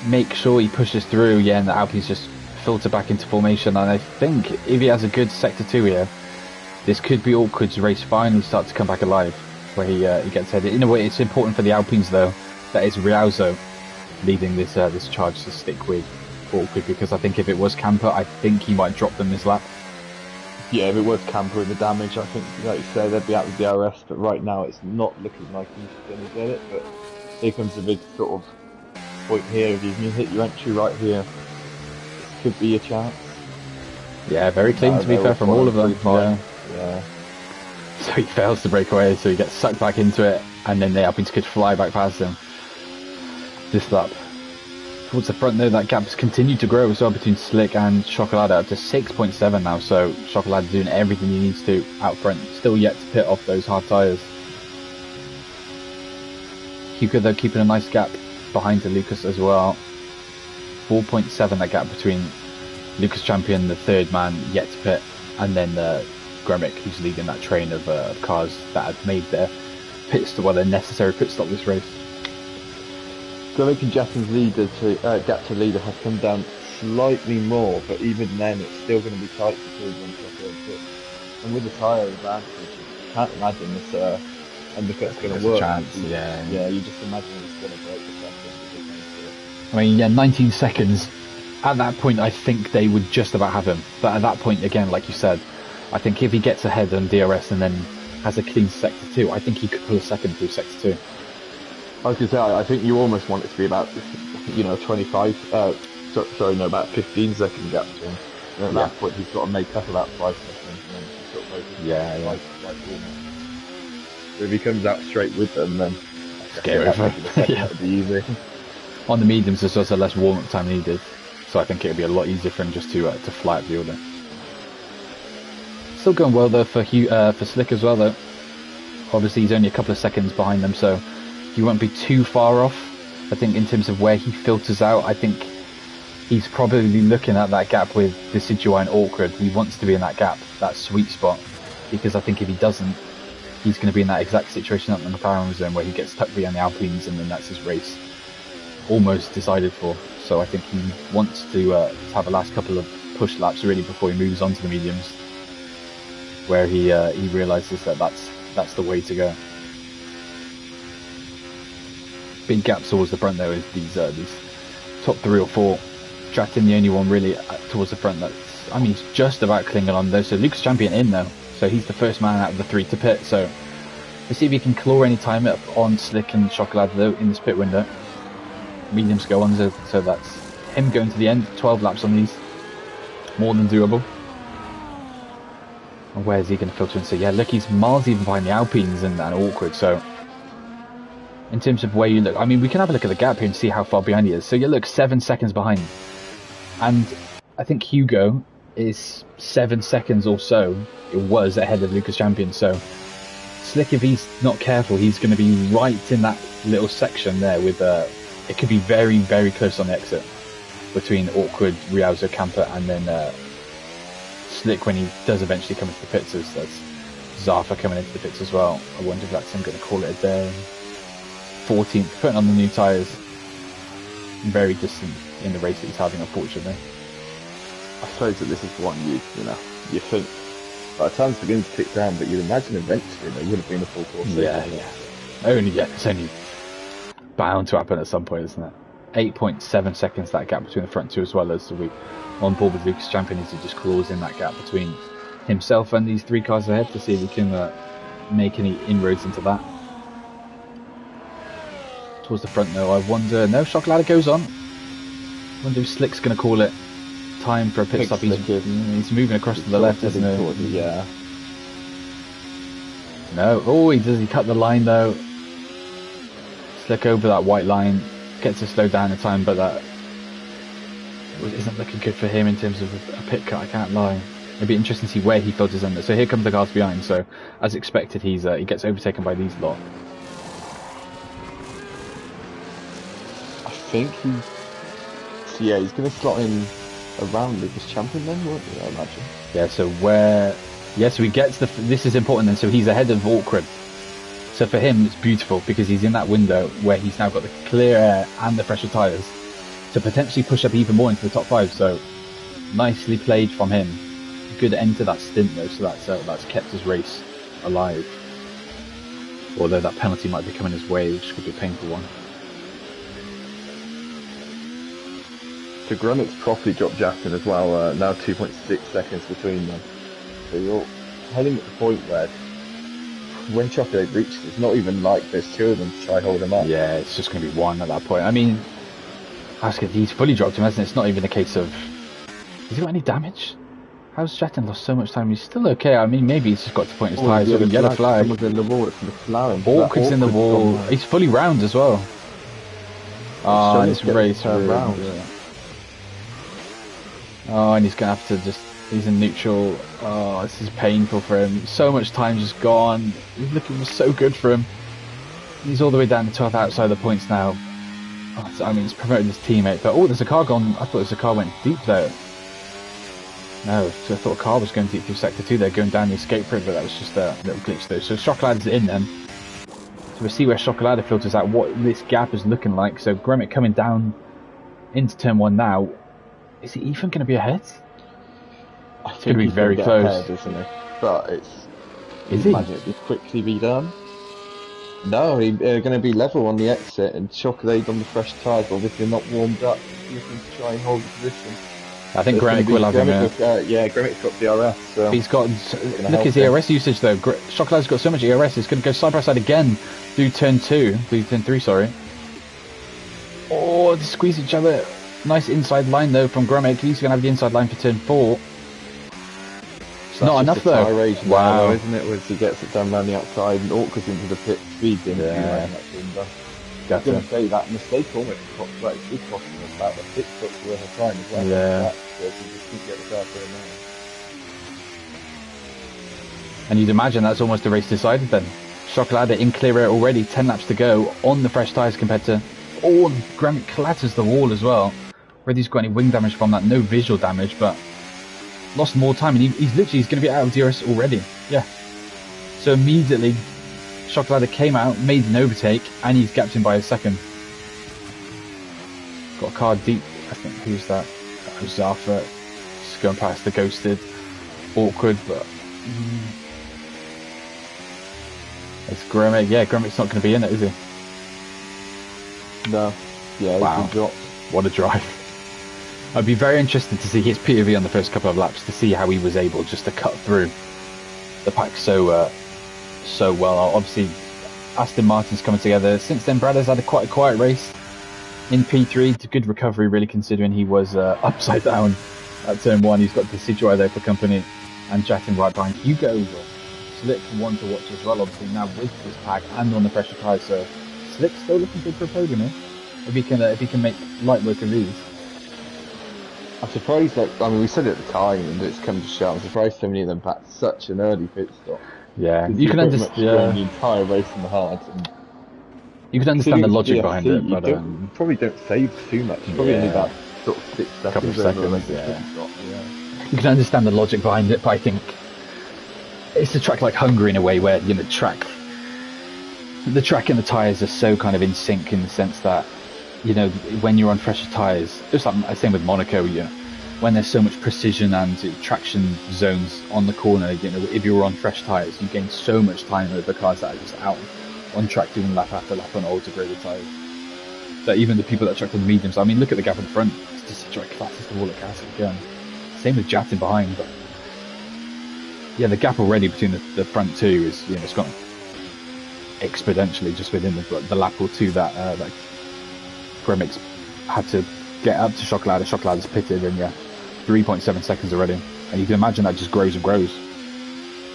make sure he pushes through, and the Alpines just filter back into formation. And I think if he has a good sector 2 here, this could be Awkward's race finally start to come back alive, where he gets headed. In a way, it's important for the Alpines though that it's Rialzo leading this this charge to stick with Awkward, because I think if it was Camper, I think he might drop them this lap.
Yeah, if it was Camper in the damage, I think, like you say, they'd be out with the DRS, but right now it's not looking like he's going to get it. But here comes the big sort of point here. If you hit your entry right here, this could be a chance.
Yeah, very clean to be fair from all of them.
Yeah.
So he fails to break away, so he gets sucked back into it, and then the Alpines could fly back past him this lap. Towards the front though, that gap has continued to grow as well between Slick and Chocolate, up to 6.7 now, so Chocolate doing everything he needs to out front, still yet to pit off those hard tyres. Hugo though keeping a nice gap behind to Lucas as well. 4.7 that gap between Lucas Champion, the third man yet to pit, and then Gremick, who's leading that train of cars that have made their their necessary pit stop this race.
Gremick and Jason's gap to leader has come down slightly more, but even then it's still going to be tight between them. And with the tyre advantage, I can't imagine this undercut's going to work. Yeah, you just imagine it's going to break the second.
I mean, 19 seconds. At that point, I think they would just about have him. But at that point, again, like you said, I think if he gets ahead on DRS and then has a clean sector 2, I think he could pull a second through sector 2.
I was going to say, I think you almost want it to be about, 25, about 15 second gap between. And at that point, he's got to make up about 5 seconds. And then he's sort of so if he comes out straight with them, then
game over.
That'd be easy.
On the mediums, there's also less warm-up time needed, so I think it'll be a lot easier for him just to fly up the order. Still going well though for Slick as well though. Obviously he's only a couple of seconds behind them, so he won't be too far off. I think in terms of where he filters out, I think he's probably looking at that gap with Decidua and Awkward. He wants to be in that gap, that sweet spot, because I think if he doesn't, he's going to be in that exact situation up in the McLaren zone where he gets tucked behind the Alpines, and then that's his race almost decided for. So I think he wants to have the last couple of push laps really before he moves on to the mediums, where he realises that that's the way to go. Big gaps towards the front though is these top 3 or 4. Stratton the only one really towards the front he's just about clinging on though. So Lucas Champion in though, so he's the first man out of the 3 to pit. So let's see if he can claw any time up on Slick and Chocolate though in this pit window. Mediums go on, so that's him going to the end. 12 laps on these, more than doable. And where's he going to filter in? So yeah, look, he's miles even behind the Alpines and Awkward. So in terms of where you look, I mean, we can have a look at the gap here and see how far behind he is. So you look 7 seconds behind, and I think Hugo is 7 seconds or so. It was ahead of Lucas Champion. So Slick, if he's not careful, he's going to be right in that little section there with it could be very, very close on the exit between Awkward, Rialzo, Camper, and then Slick when he does eventually come into the pits. There's Zafa coming into the pits as well. I wonder if that's him going to call it a day. 14th, putting on the new tyres. Very distant in the race that he's having, unfortunately.
I suppose that this is one you think by the time it's beginning to tick down, but you'd imagine eventually there would have been a full course.
It's only bound to happen at some point, isn't it? 8.7 seconds that gap between the front 2 as well, as we on board with Lucas Champion as he just claws in that gap between himself and these 3 cars ahead to see if he can make any inroads into that. towards the front though. I wonder. No, Chocolate goes on. I wonder if Slick's going to call it time for a pit stop. He's moving across to the left, isn't he?
Yeah.
No. Oh, he does. He cut the line though. Slick over that white line. Gets to slow down the time, but that isn't looking good for him in terms of a pit cut. I can't lie. It'd be interesting to see where he filters under. So here come the cars behind. So as expected, he gets overtaken by these lot.
I think he's going to slot in around Lucas Champion then, won't he, I imagine?
Yeah, so so he gets this is important then, so he's ahead of Awkward. So for him, it's beautiful because he's in that window where he's now got the clear air and the fresher tyres to potentially push up even more into the top 5. So nicely played from him. Good end to that stint though, so that's kept his race alive. Although that penalty might be coming his way, which could be a painful one.
So Grummet's properly dropped Jackson as well, now 2.6 seconds between them. So you're heading at the point where when Chocolate reaches, it's not even like there's two of them to try hold him up.
Yeah, it's just going to be one at that point. I mean, he's fully dropped him, hasn't it? It's not even a case of... Has he got any damage? How's Jackson lost so much time? He's still okay. I mean, maybe he's just got to point his tyres. So yellow flag.
Someone's in the wall, it's McLaren.
Awkward's in the wall. He's fully round as well. Oh, and it's race round. Yeah. Oh, and he's going to have to he's in neutral. Oh, this is painful for him. So much time just gone. He's looking so good for him. He's all the way down to 12th outside the points now. Oh, I mean, he's promoting his teammate. But, there's a car gone. I thought the car went deep there. No, so I thought a car was going deep through Sector 2 there, going down the escape route, but that was just a little glitch though. So Chocolade's in then. So we'll see where Chocolade filters out, what this gap is looking like. So Grummet coming down into turn 1 now. Is he even going to be ahead?
I think
going to be very close,
ahead, isn't he? But
is he?
Imagine it would quickly be done. No, he's going to be level on the exit, and Chocolate on the fresh tyres, obviously not warmed up, looking to try and hold the position.
I think Grummet will have him.
Grummet's got DRS. So
he's got. Look at his ERS usage though. Chocolade's got so much ERS. It's going to go side by side again through turn 3. Sorry. Oh, they squeeze each other. Nice inside line though from Grummet. He's going to have the inside line for turn 4. It's not enough though.
Wow, now, isn't it? Once he gets it done around the outside and Awkward's into the pit, speeds in.
Yeah.
I was going to say that mistake almost is costing us about the 6 foot worth of time as well.
Yeah.
So just keep getting the car through now.
And you'd imagine that's almost a race decided then. Chocolade in clear air already, 10 laps to go on the fresh tyres compared to... Oh, Grummet clatters the wall as well. Whether he's got any wing damage from that, no visual damage, but lost more time, and he's going to be out of DRS already. Yeah. So immediately, Chocolade came out, made an overtake, and he's gapped him by a second. Got a car deep. I think, who's that? Zafa. Just going past the ghosted. Awkward, but... It's Grummet. Yeah, Grummet's not going to be in it, is he?
No. Yeah,
wow.
He's dropped.
What a drive. I'd be very interested to see his POV on the first couple of laps to see how he was able just to cut through the pack so well. Obviously, Aston Martin's coming together. Since then, Brad has had quite a quiet race in P3. It's a good recovery, really, considering he was upside down at turn 1. He's got the Decidueye there for company and Jatin right behind. Hugo Slick one to watch as well, obviously, now with this pack and on the pressure tyres. So Slick's still looking good for a podium here. If he can make light work of these.
I'm surprised that, I mean, we said it at the time, and it's come to show, I'm surprised so many of them backed such an early pit stop.
Yeah, you can understand
the entire race in the hard. And
you can understand the logic behind it, but
you probably don't save too much. Probably only about sort of 6 seconds.
Couple of seconds, yeah. You can understand the logic behind it, but I think it's a track like Hungary in a way where, you know, the track and the tyres are so kind of in sync in the sense that, you know, when you're on fresher tyres, just like I same with Monaco, you know, when there's so much precision and traction zones on the corner, you know, if you're on fresh tyres, you gain so much time over cars that are just out on track doing lap after lap on ultra graded tyres. That even the people that are tracked on the mediums, I mean, look at the gap in front, it's just such a classic the wall at Castle again. Same with Jatin behind, but yeah, the gap already between the front two is, you know, it's gone. exponentially just within the lap or two that Gremix had to get up to Chocolade. Chocolade's pitted, and 3.7 seconds already. And you can imagine that just grows and grows.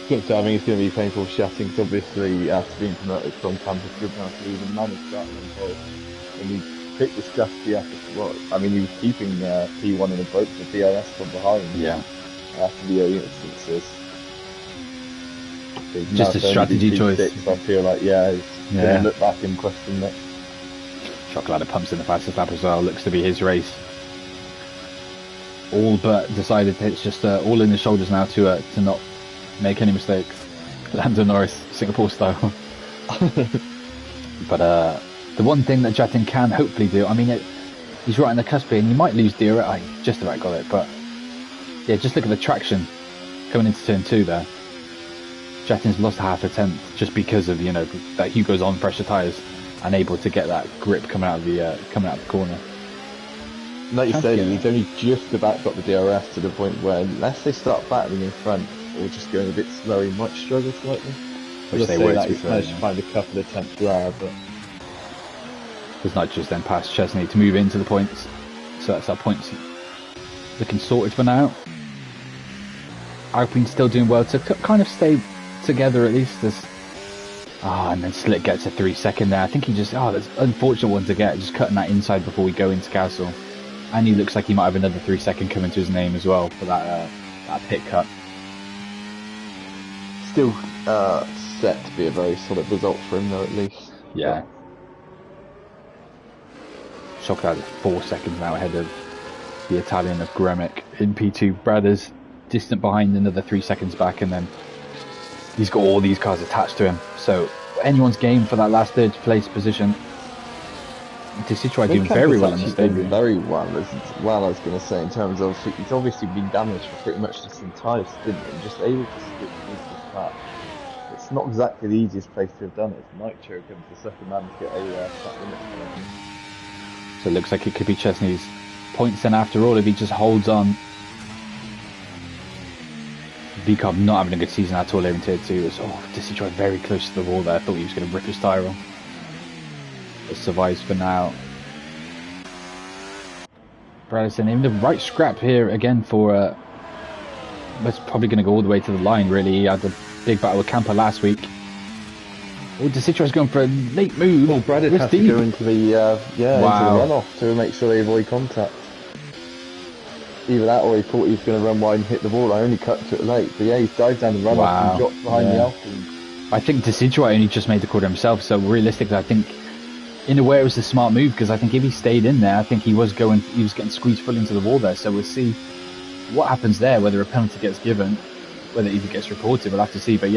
So I think it's going to be painful for Chatting, because obviously after being promoted from campus to to even manage that and he picked the strategy after he was keeping P1 in the boat with DRS from behind.
Yeah.
After the early instances.
Just a strategy choice.
I feel like, he's going to look back and question that.
Chocolate pumps in the fastest lap as well. Looks to be his race. All but decided it's just all in his shoulders now to not make any mistakes. Lando Norris, Singapore style. But the one thing that Jatin can hopefully do, he's right on the cusp here, and you might lose DRS. I just about got it, but just look at the traction coming into turn 2 there. Jatin's lost half a tenth just because of that Hugo's on pressure tyres, unable to get that grip coming out of the corner.
Like you said, he's only just about got the DRS to the point where unless they start battling in front or just going a bit slow, he might struggle slightly.
Which they were to be
fair. He's managed to find a couple of attempts there, but
there's not just then past Chesney to move into the points. So that's our points looking sorted for now. Alpine still doing well to kind of stay together at least. And then Slick gets a 3 second there. I think he just, that's an unfortunate one to get, just cutting that inside before we go into Castle. And he looks like he might have another 3 second coming to his name as well for that pit cut.
Still set to be a very solid result for him though, at least.
Yeah. Chocolate 4 seconds now ahead of the Italian of Gremic in P2. Brad is distant behind, another 3 seconds back, and then he's got all these cars attached to him. So anyone's game for that last third place position. Decitroid doing very well in the stadium.
Very well, I was going to say, in terms of he's obviously been damaged for pretty much this entire stint and just able to stick with this pack. It's not exactly the easiest place to have done it. Nitro comes the second man to get a track limit.
So it looks like it could be Chesney's points then after all if he just holds on. Vikov not having a good season at all here in Tier 2. Decitroid very close to the wall there. I thought he was going to rip his tyre off. It survives for now. Bradison in the right scrap here again for that's probably going to go all the way to the line really. He had a big battle with Camper last week. Decitroid's going for a late move.
Well, Bradison has to go into the into the runoff to make sure they avoid contact. Either that or he thought he was going to run wide and hit the wall. I only cut to it late. But he dived down the runoff and dropped behind the Alpine.
I think Decitroid only just made the quarter himself, so realistically I think in a way it was a smart move, because I think if he stayed in there, I think he was getting squeezed fully into the wall there. So we'll see what happens there, whether a penalty gets given, whether it even gets reported. We'll have to see. But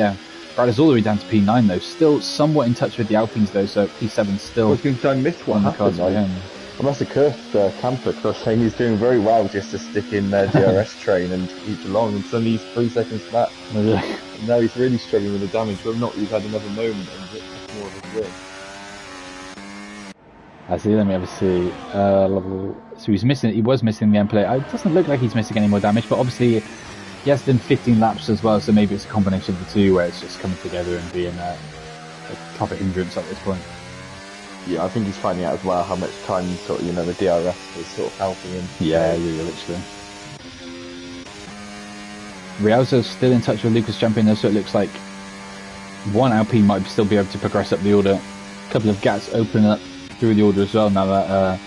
Brad is all the way down to P9 though, still somewhat in touch with the Alpines though. So P7 still.
I was going to miss what happened. I must have cursed Camper, because I was saying he's doing very well just to stick in their DRS train and keep along, and suddenly he's 3 seconds back. And now he's really struggling with the damage. But not, he's had another moment and it's more of a win.
I see. Let me have a see. So he was missing the end plate. It doesn't look like he's missing any more damage, but obviously he has done 15 laps as well. So maybe it's a combination of the two, where it's just coming together and being a proper hindrance at this point.
Yeah, I think he's finding out as well how much time the DRS is sort of helping him.
Yeah, literally. Rialzo's still in touch with Lucas Champion though, so it looks like one Alpine might still be able to progress up the order. A couple of gaps open up through the order as well now that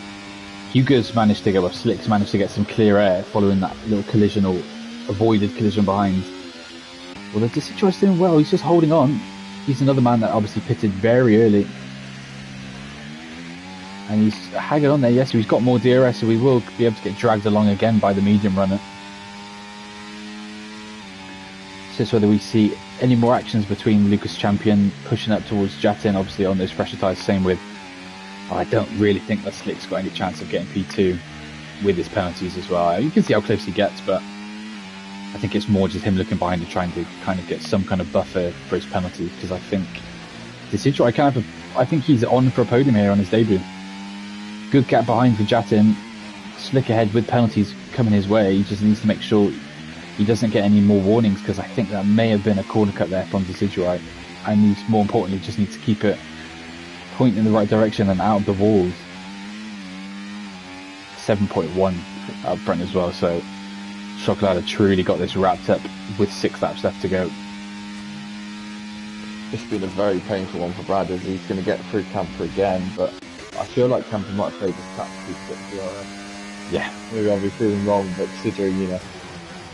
Hugo's managed to Slick's managed to get some clear air following that little collision or avoided collision behind. Well, the Decitroid's doing well, he's just holding on. He's another man that obviously pitted very early. And he's hanging on there, yes, so he's got more DRS, so we will be able to get dragged along again by the medium runner. So it's whether we see any more actions between Lucas Champion pushing up towards Jatin, obviously on those pressure tyres, same with... I don't really think that Slick's got any chance of getting P2 with his penalties as well. You can see how close he gets, but I think it's more just him looking behind and trying to kind of get some kind of buffer for his penalties, because I think Decitroid I think he's on for a podium here on his debut. Good gap behind for Jatin. Slick ahead with penalties coming his way. He just needs to make sure he doesn't get any more warnings, because I think that may have been a corner cut there from Decitroid. and he's more importantly just needs to keep it pointing in the right direction and out of the walls. 7.1 up front as well, so Chocolata truly got this wrapped up with 6 laps left to go.
It's been a very painful one for Brad, as he's going to get through Camper again, but I feel like Camper might have played this tactically to get DRS.
Yeah.
Maybe I'll be feeling wrong, but considering, you know,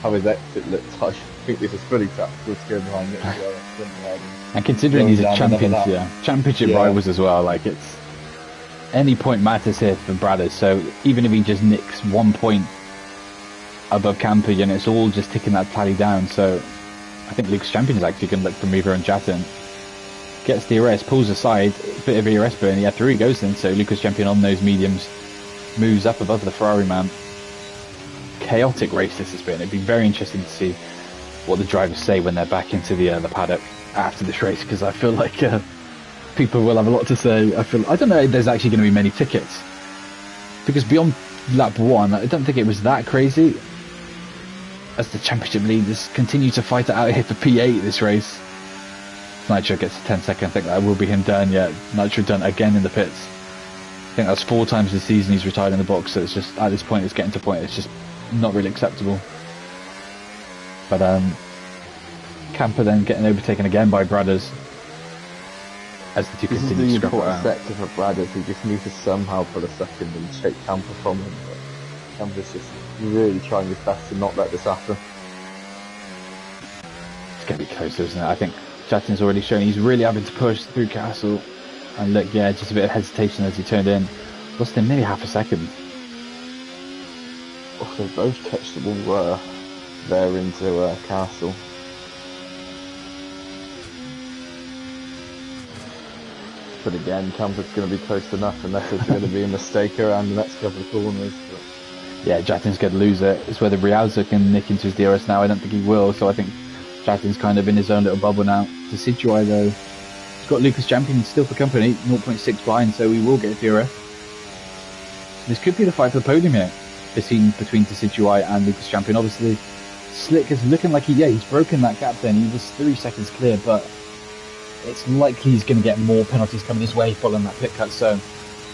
how his exit looked, I think this is fully tactical to go behind it.
And considering these are championship rivals as well, like it's any point matters here for Bradders. So even if he just nicks 1 point above Camper, you know, it's all just ticking that tally down. So I think Lucas Champion is actually going to look for Mover and Jatin. Gets the ERS, pulls aside, bit of ERS burn, yeah, through he goes then. So Lucas Champion on those mediums moves up above the Ferrari man. Chaotic race this has been. It'd be very interesting to see what the drivers say when they're back into the paddock after this race, because I feel like people will have a lot to say. I don't know if there's actually going to be many tickets, because beyond lap 1 I don't think it was that crazy, as the championship leaders continue to fight it out here for P8 this race. Nitro gets a 10-second, I think that will be him done. Yeah, Nitro done again in the pits. I think that's 4 times this season he's retired in the box, so it's just, at this point, it's getting to a point it's just not really acceptable. But Camper then getting overtaken again by Bradders as the two continue to scrap around. This is the important
sector for Bradders, who just need to somehow pull a second and shake Camper from him. But Camper's just really trying his best to not let this happen.
It's going to be close, isn't it? I think Jatin's already shown he's really having to push through Castle. And look, yeah, just a bit of hesitation as he turned in. Lost him nearly half a second.
Oh, they both touched the wall there into Castle. But again, Camper's going to be close enough unless there's going to be a mistake around the next couple of corners. But
yeah, Jatin's going to lose it. It's whether Rialza can nick into his DRS now. I don't think he will, so I think Jatin's kind of in his own little bubble now. To Situai though, he's got Lucas Champion still for company, 0.6 behind, so he will get DRS. So this could be the fight for the podium here. Between Situai and Lucas Champion. Obviously, Slick is looking like he's broken that gap then. He was 3 seconds clear, but it's likely he's going to get more penalties coming his way following that pit cut, so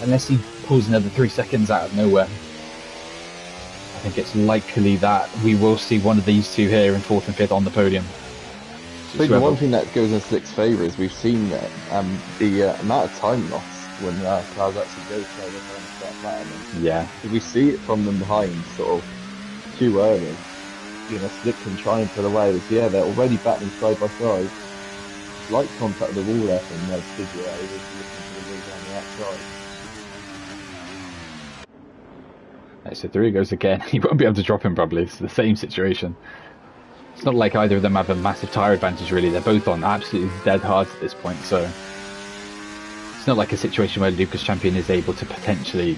unless he pulls another 3 seconds out of nowhere, I think it's likely that we will see one of these two here in 4th and 5th on the podium.
I think the one thing that goes in Slick's favour is we've seen that the amount of time lost when cars actually go slow and start flattening.
Yeah.
If we see it from them behind sort of too early, you know, Slick can try and pull away. Yeah, they're already battling side by side. Light contact with the wall there from Studio A, was looking for the wheel on the outside.
Right, so through he goes again. He won't be able to drop him probably. It's the same situation. It's not like either of them have a massive tyre advantage really. They're both on absolutely dead hard at this point, so it's not like a situation where Lucas Champion is able to potentially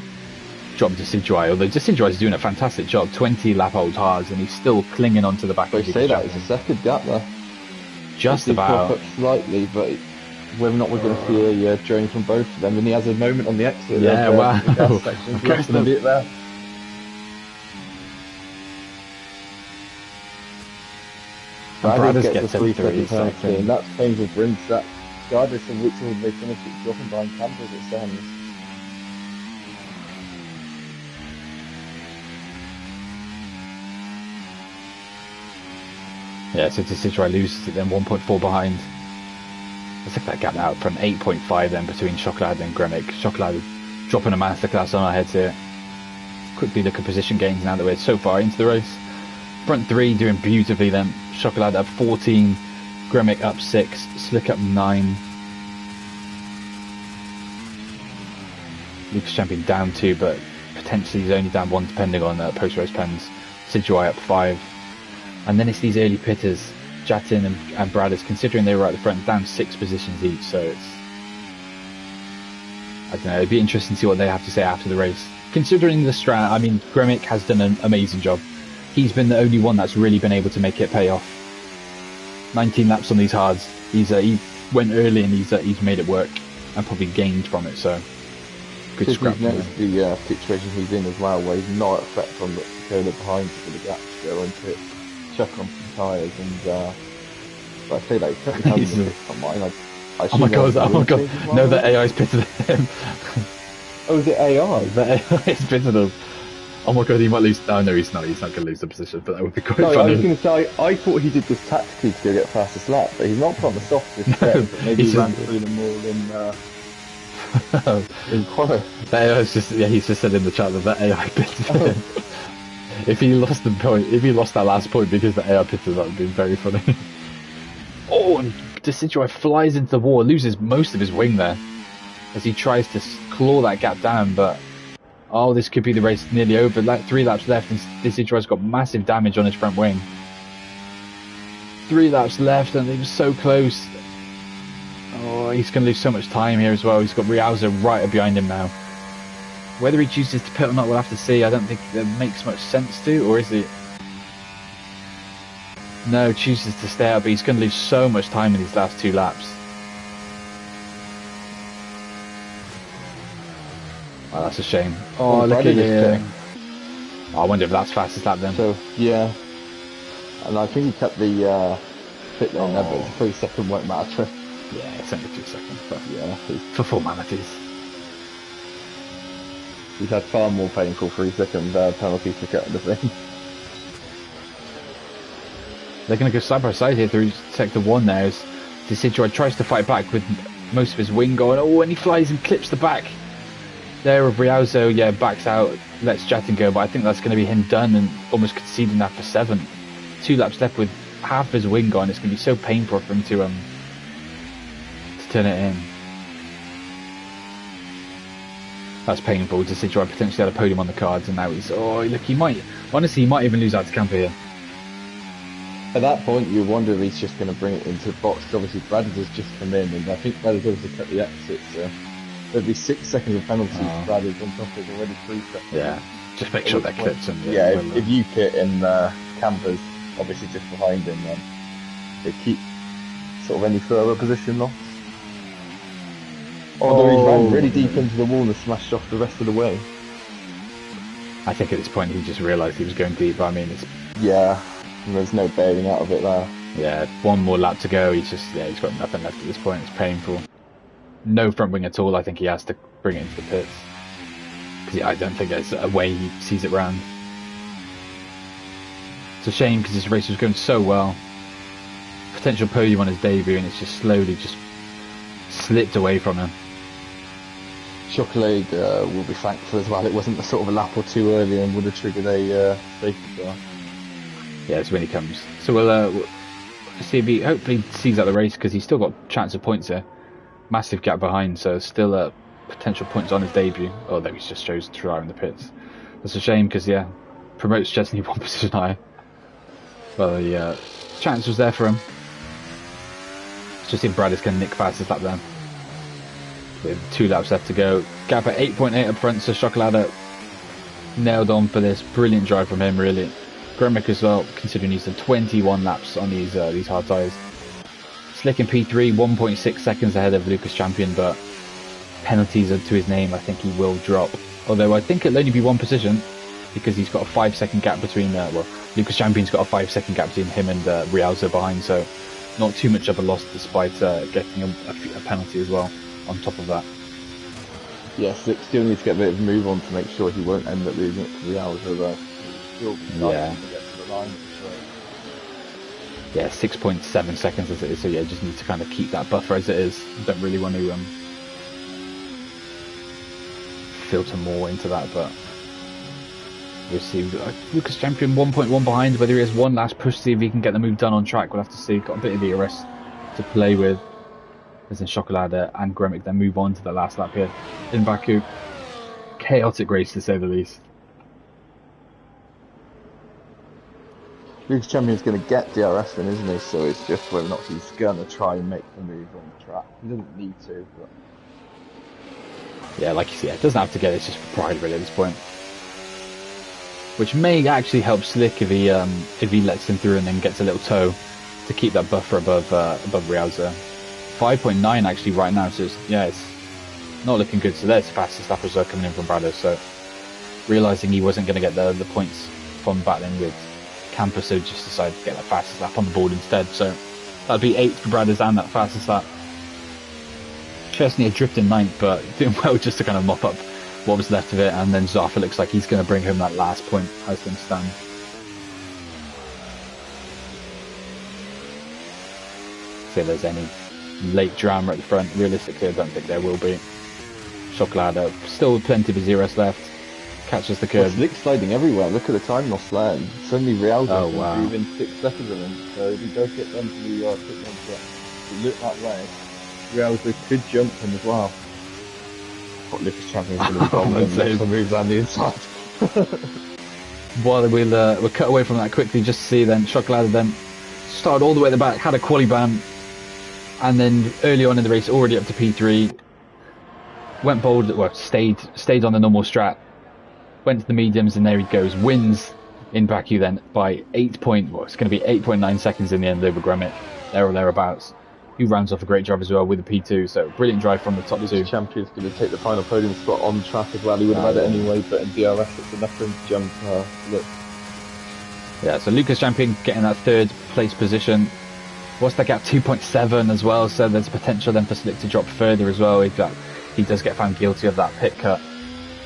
drop to Situai, although Situai is doing a fantastic job. 20 lap old hards and he's still clinging onto the back of Lucas
Champion.
Champion.
That is a second gap there.
Just about.
Up slightly, but whether or not we're going to see a drain from both of them, and he has a moment on the exit.
Yeah, wow.
Going to be it there.
Bradders gets a 3
second, and that's painful for him. That regardless of which order they finish, it's dropping behind Camper as it stands.
Yeah, so Situai loses it then 1.4 behind. Let's look at that gap out from 8.5 then between Chocolade and Gremic. Chocolade dropping a masterclass on our heads here. Quickly look at position gains now that we're so far into the race. Front 3 doing beautifully then. Chocolade up 14, Gremic up 6, Slick up 9. Lucas Champion down 2, but potentially he's only down 1 depending on post-race pens. Situai up 5. And then it's these early pitters, Jatin and Bradders, considering they were at the front, down 6 positions each, so it's, I don't know, it'd be interesting to see what they have to say after the race. Considering the strat, I mean, Gremic has done an amazing job. He's been the only one that's really been able to make it pay off. 19 laps on these hards. He went early and he's made it work and probably gained from it. So good scrap.
He's noticed the situation he's in as well, where he's not effect on the Cola behind for the gap to go into it, chuck on some tyres, and but I say that he's certainly having a on mine.
Oh my god, no, the AI's pitted him.
Oh, is it AI?
The AI's pitted him. Oh my god, he might lose. Oh no, he's not going to lose the position, but that would be quite funny.
I was going to say, I thought he did this tactically to go get fastest lap, but he's not put on the softest step, but maybe he ran through them all in quali.
The AI's just, he's just said in the chat that the AI pitted him. If he lost that last point because the AI pitted, that would be very funny. Oh, and Decidueye flies into the wall, loses most of his wing there as he tries to claw that gap down, but oh, this could be the race nearly over. 3 laps left and Decidueye's got massive damage on his front wing. 3 laps left and they were so close. Oh, he's going to lose so much time here as well. He's got Riauza right behind him now. Whether he chooses to pit or not, we'll have to see. I don't think that makes much sense to, or is it? No, chooses to stay out, but he's going to lose so much time in these last 2 laps. Oh, that's a shame. Oh, look at you. Oh, I wonder if that's fastest lap then.
So, yeah. And I think he kept the pit lane there, but 3 seconds won't matter.
Yeah, it's only 2 seconds, but
yeah,
for formalities.
He's had far more painful 3-second penalties to get in the thing.
They're going to go side by side here through sector 1 there as Decidueye tries to fight back with most of his wing going. Oh, and he flies and clips the back there of Riauza. Yeah, backs out, lets Jatin go, but I think that's going to be him done and almost conceding that for 7. 2 laps left with half his wing gone. It's going to be so painful for him to turn it in. That's painful. Decidueye potentially had a podium on the cards, and now he's look, he might even lose out to Camper here.
At that point, you wonder if he's just going to bring it into the box. Obviously, Bradders has just come in, and I think Bradders obviously cut the exit, so there'll be 6 seconds of penalties. Bradders on top of already 3 seconds.
Yeah, just make sure they're clipped. And
if you pit in Campers, obviously just behind him, then they keep sort of any further position loss. Although he ran really deep into the wall and smashed off the rest of the way.
I think at this point he just realised he was going deep. I mean, it's
there's no bailing out of it there.
Yeah, 1 more lap to go. He's got nothing left at this point. It's painful. No front wing at all. I think he has to bring it into the pits because I don't think there's a way he sees it round. It's a shame because this race was going so well. Potential podium on his debut, and it's just slowly just slipped away from him.
Chocolate will be thankful as well. It wasn't a sort of a lap or 2 earlier and would have triggered a safety car.
Yeah, it's when he comes. So we'll see if he hopefully sees out the race because he's still got chance of points here. Massive gap behind, so still potential points on his debut. Although he just chose to try in the pits. That's a shame because promotes Chesney 1 position higher. Well, the chance was there for him. It's just if Brad is going to nick fastest lap then. With 2 laps left to go. Gap at 8.8 up front, so Chocolada nailed on for this. Brilliant drive from him, really. Gremick as well, considering he's done 21 laps on these hard tyres. Slick in P3, 1.6 seconds ahead of Lucas Champion, but penalties to his name, I think he will drop. Although I think it'll only be 1 position, because he's got a 5-second gap between, Lucas Champion's got a 5-second gap between him and Riauza behind, so not too much of a loss despite getting a penalty as well on top of that.
Yes, Slick still needs to get a bit of a move on to make sure he won't end up losing it to Riauza though.
Yeah. 6.7 seconds as it is, so just need to kind of keep that buffer as it is. Don't really want to filter more into that, but we'll see. Lucas Champion 1.1 behind, whether he has 1 last push to see if he can get the move done on track, we'll have to see. Got a bit of ERS to play with, as in Chocolada and Gremick then move on to the last lap here in Baku. Chaotic race to say the least.
Lucas Champion's going to get DRS in, isn't he? So it's just whether or not he's going to try and make the move on the track. He doesn't need to, but
yeah, like you see, it doesn't have to get it. It's just for pride, really, at this point. Which may actually help Slick if he lets him through and then gets a little toe to keep that buffer above Riauza. 5.9 actually right now, so it's not looking good. So there's the fastest lap as well coming in from Brado. So realising he wasn't going to get the points from battling with Camper, so just decided to get that fastest lap on the board instead. So that'd be 8 for Bradders and that fastest lap. Chesney adrift in ninth, but doing well just to kind of mop up what was left of it, and then Zaffa looks like he's going to bring home that last point as things stand. See if there's any late drama at the front. Realistically, I don't think there will be. Chocolada still plenty of zeros left. Catches the curve.
Slick sliding everywhere. Look at the time loss there. Suddenly Real's within 6 seconds of him. So if he does get them to the pit lane, it looked that way. Real's could jump him as well. What Lucas Champion's going to be dominant. The moves on the inside.
Well, we'll cut away from that quickly just to see then. Chocolada then started all the way at the back, had a quali ban, and then early on in the race, already up to P3. Went bold, well, stayed on the normal strat. Went to the mediums, and there he goes. Wins in Baku then by it's going to be 8.9 seconds in the end over Grummet, there or thereabouts. Who rounds off a great job as well with a P2. So brilliant drive from the top two.
Champion's going to take the final podium spot on track as well. He would have had it anyway, but in DRS it's enough for him to jump. Look.
Yeah, so Lucas Champion getting that third place position. What's that gap? 2.7 as well. So there's potential then for Slick to drop further as well. He does get found guilty of that pit cut.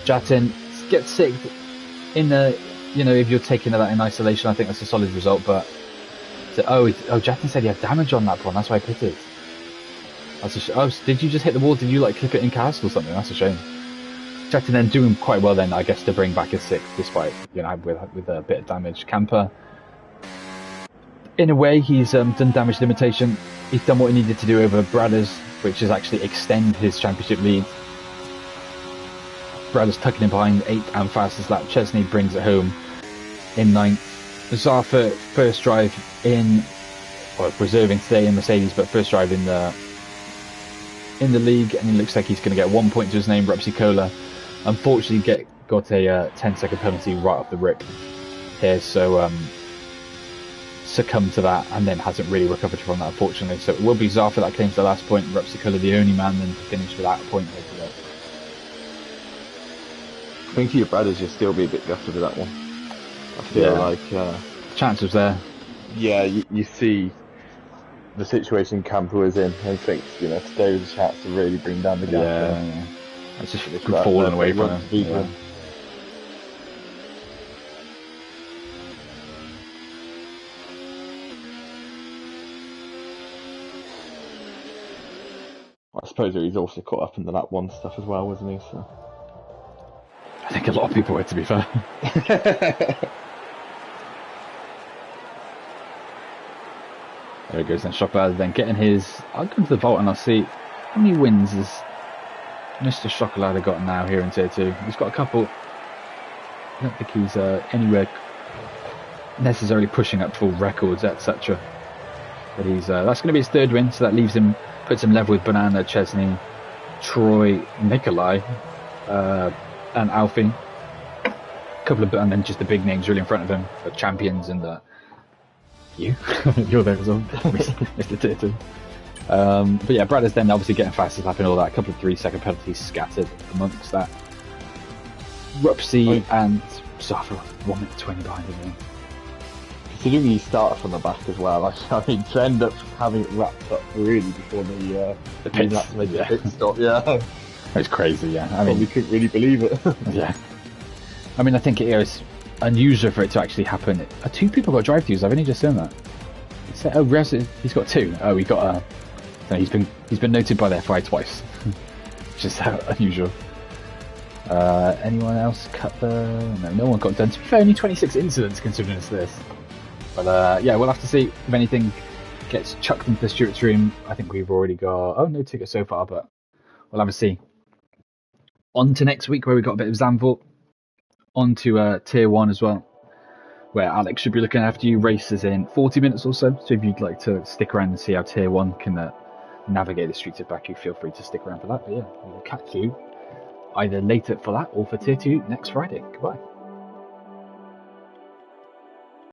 Jatin gets sixth in the, if you're taking that in isolation, I think that's a solid result. But Jatin said he had damage on that one. That's why he pitted. Did you just hit the wall? Did you clip it in cast or something? That's a shame. Jatin then doing quite well then, I guess, to bring back his sixth, despite with a bit of damage. Camper, in a way, he's done damage limitation. He's done what he needed to do over Bradders, which is actually extend his championship lead. Bradders tucking in behind 8th and fastest lap. Chesney brings it home in 9th. Zaffa first drive in, reserving today in Mercedes, but first drive in the league, and it looks like he's going to get 1 point to his name. Repsy Cola, unfortunately, got a 10-second penalty right off the rip here, so succumbed to that, and then hasn't really recovered from that, unfortunately. So it will be Zaffa that claims the last point. Repsy Cola, the only man then to finish without a point here today.
I think your brothers, you'll still be a bit gutted with that one. I feel like
chance was there.
Yeah, you see the situation Camper was in, and thinks today was a chance to really bring down the gap.
Yeah. It's just falling away from him. Yeah.
I suppose he's also caught up in the lap 1 stuff as well, wasn't he? So.
I think a lot of people were, to be fair. There he goes then, Chocolade then getting his... I'll go to the vault and I'll see how many wins has Mr. Chocolade got now here in Tier 2. He's got a couple. I don't think he's anywhere necessarily pushing up full records, etc. But he's that's going to be his third win, so that leaves him, puts him level with Banana, Chesney, Troy, Nikolai, and Alfie. And then just the big names really in front of him, the champions and the you're there as well, Mr. Tier 2. But yeah, Brad is then obviously getting fastest lap and all that. A couple of 3-second penalties scattered amongst that. Rupsy and Zaffa 1 minute 20 behind him.
Considering he started from the back as well, I mean, to end up having it wrapped up really before the
pit
stop, yeah.
It's crazy, yeah. I
mean, we couldn't really believe it.
Yeah. I mean, I think it is unusual for it to actually happen. 2 people got drive-throughs. I've only just seen that. He's got 2. Oh, he got he's been noted by the FI twice. Which is unusual. Anyone else cut no one got done. To be fair, only 26 incidents considering it's this. But yeah, we'll have to see if anything gets chucked into the Stewart's room. I think we've already got no tickets so far, but we'll have a see. On to next week where we've got a bit of Zandvoort. On to Tier 1 as well, where Alex should be looking after you. Races in 40 minutes or so. So if you'd like to stick around and see how Tier 1 can navigate the streets of Baku, feel free to stick around for that. But yeah, we'll catch you either later for that or for Tier 2 next Friday. Goodbye.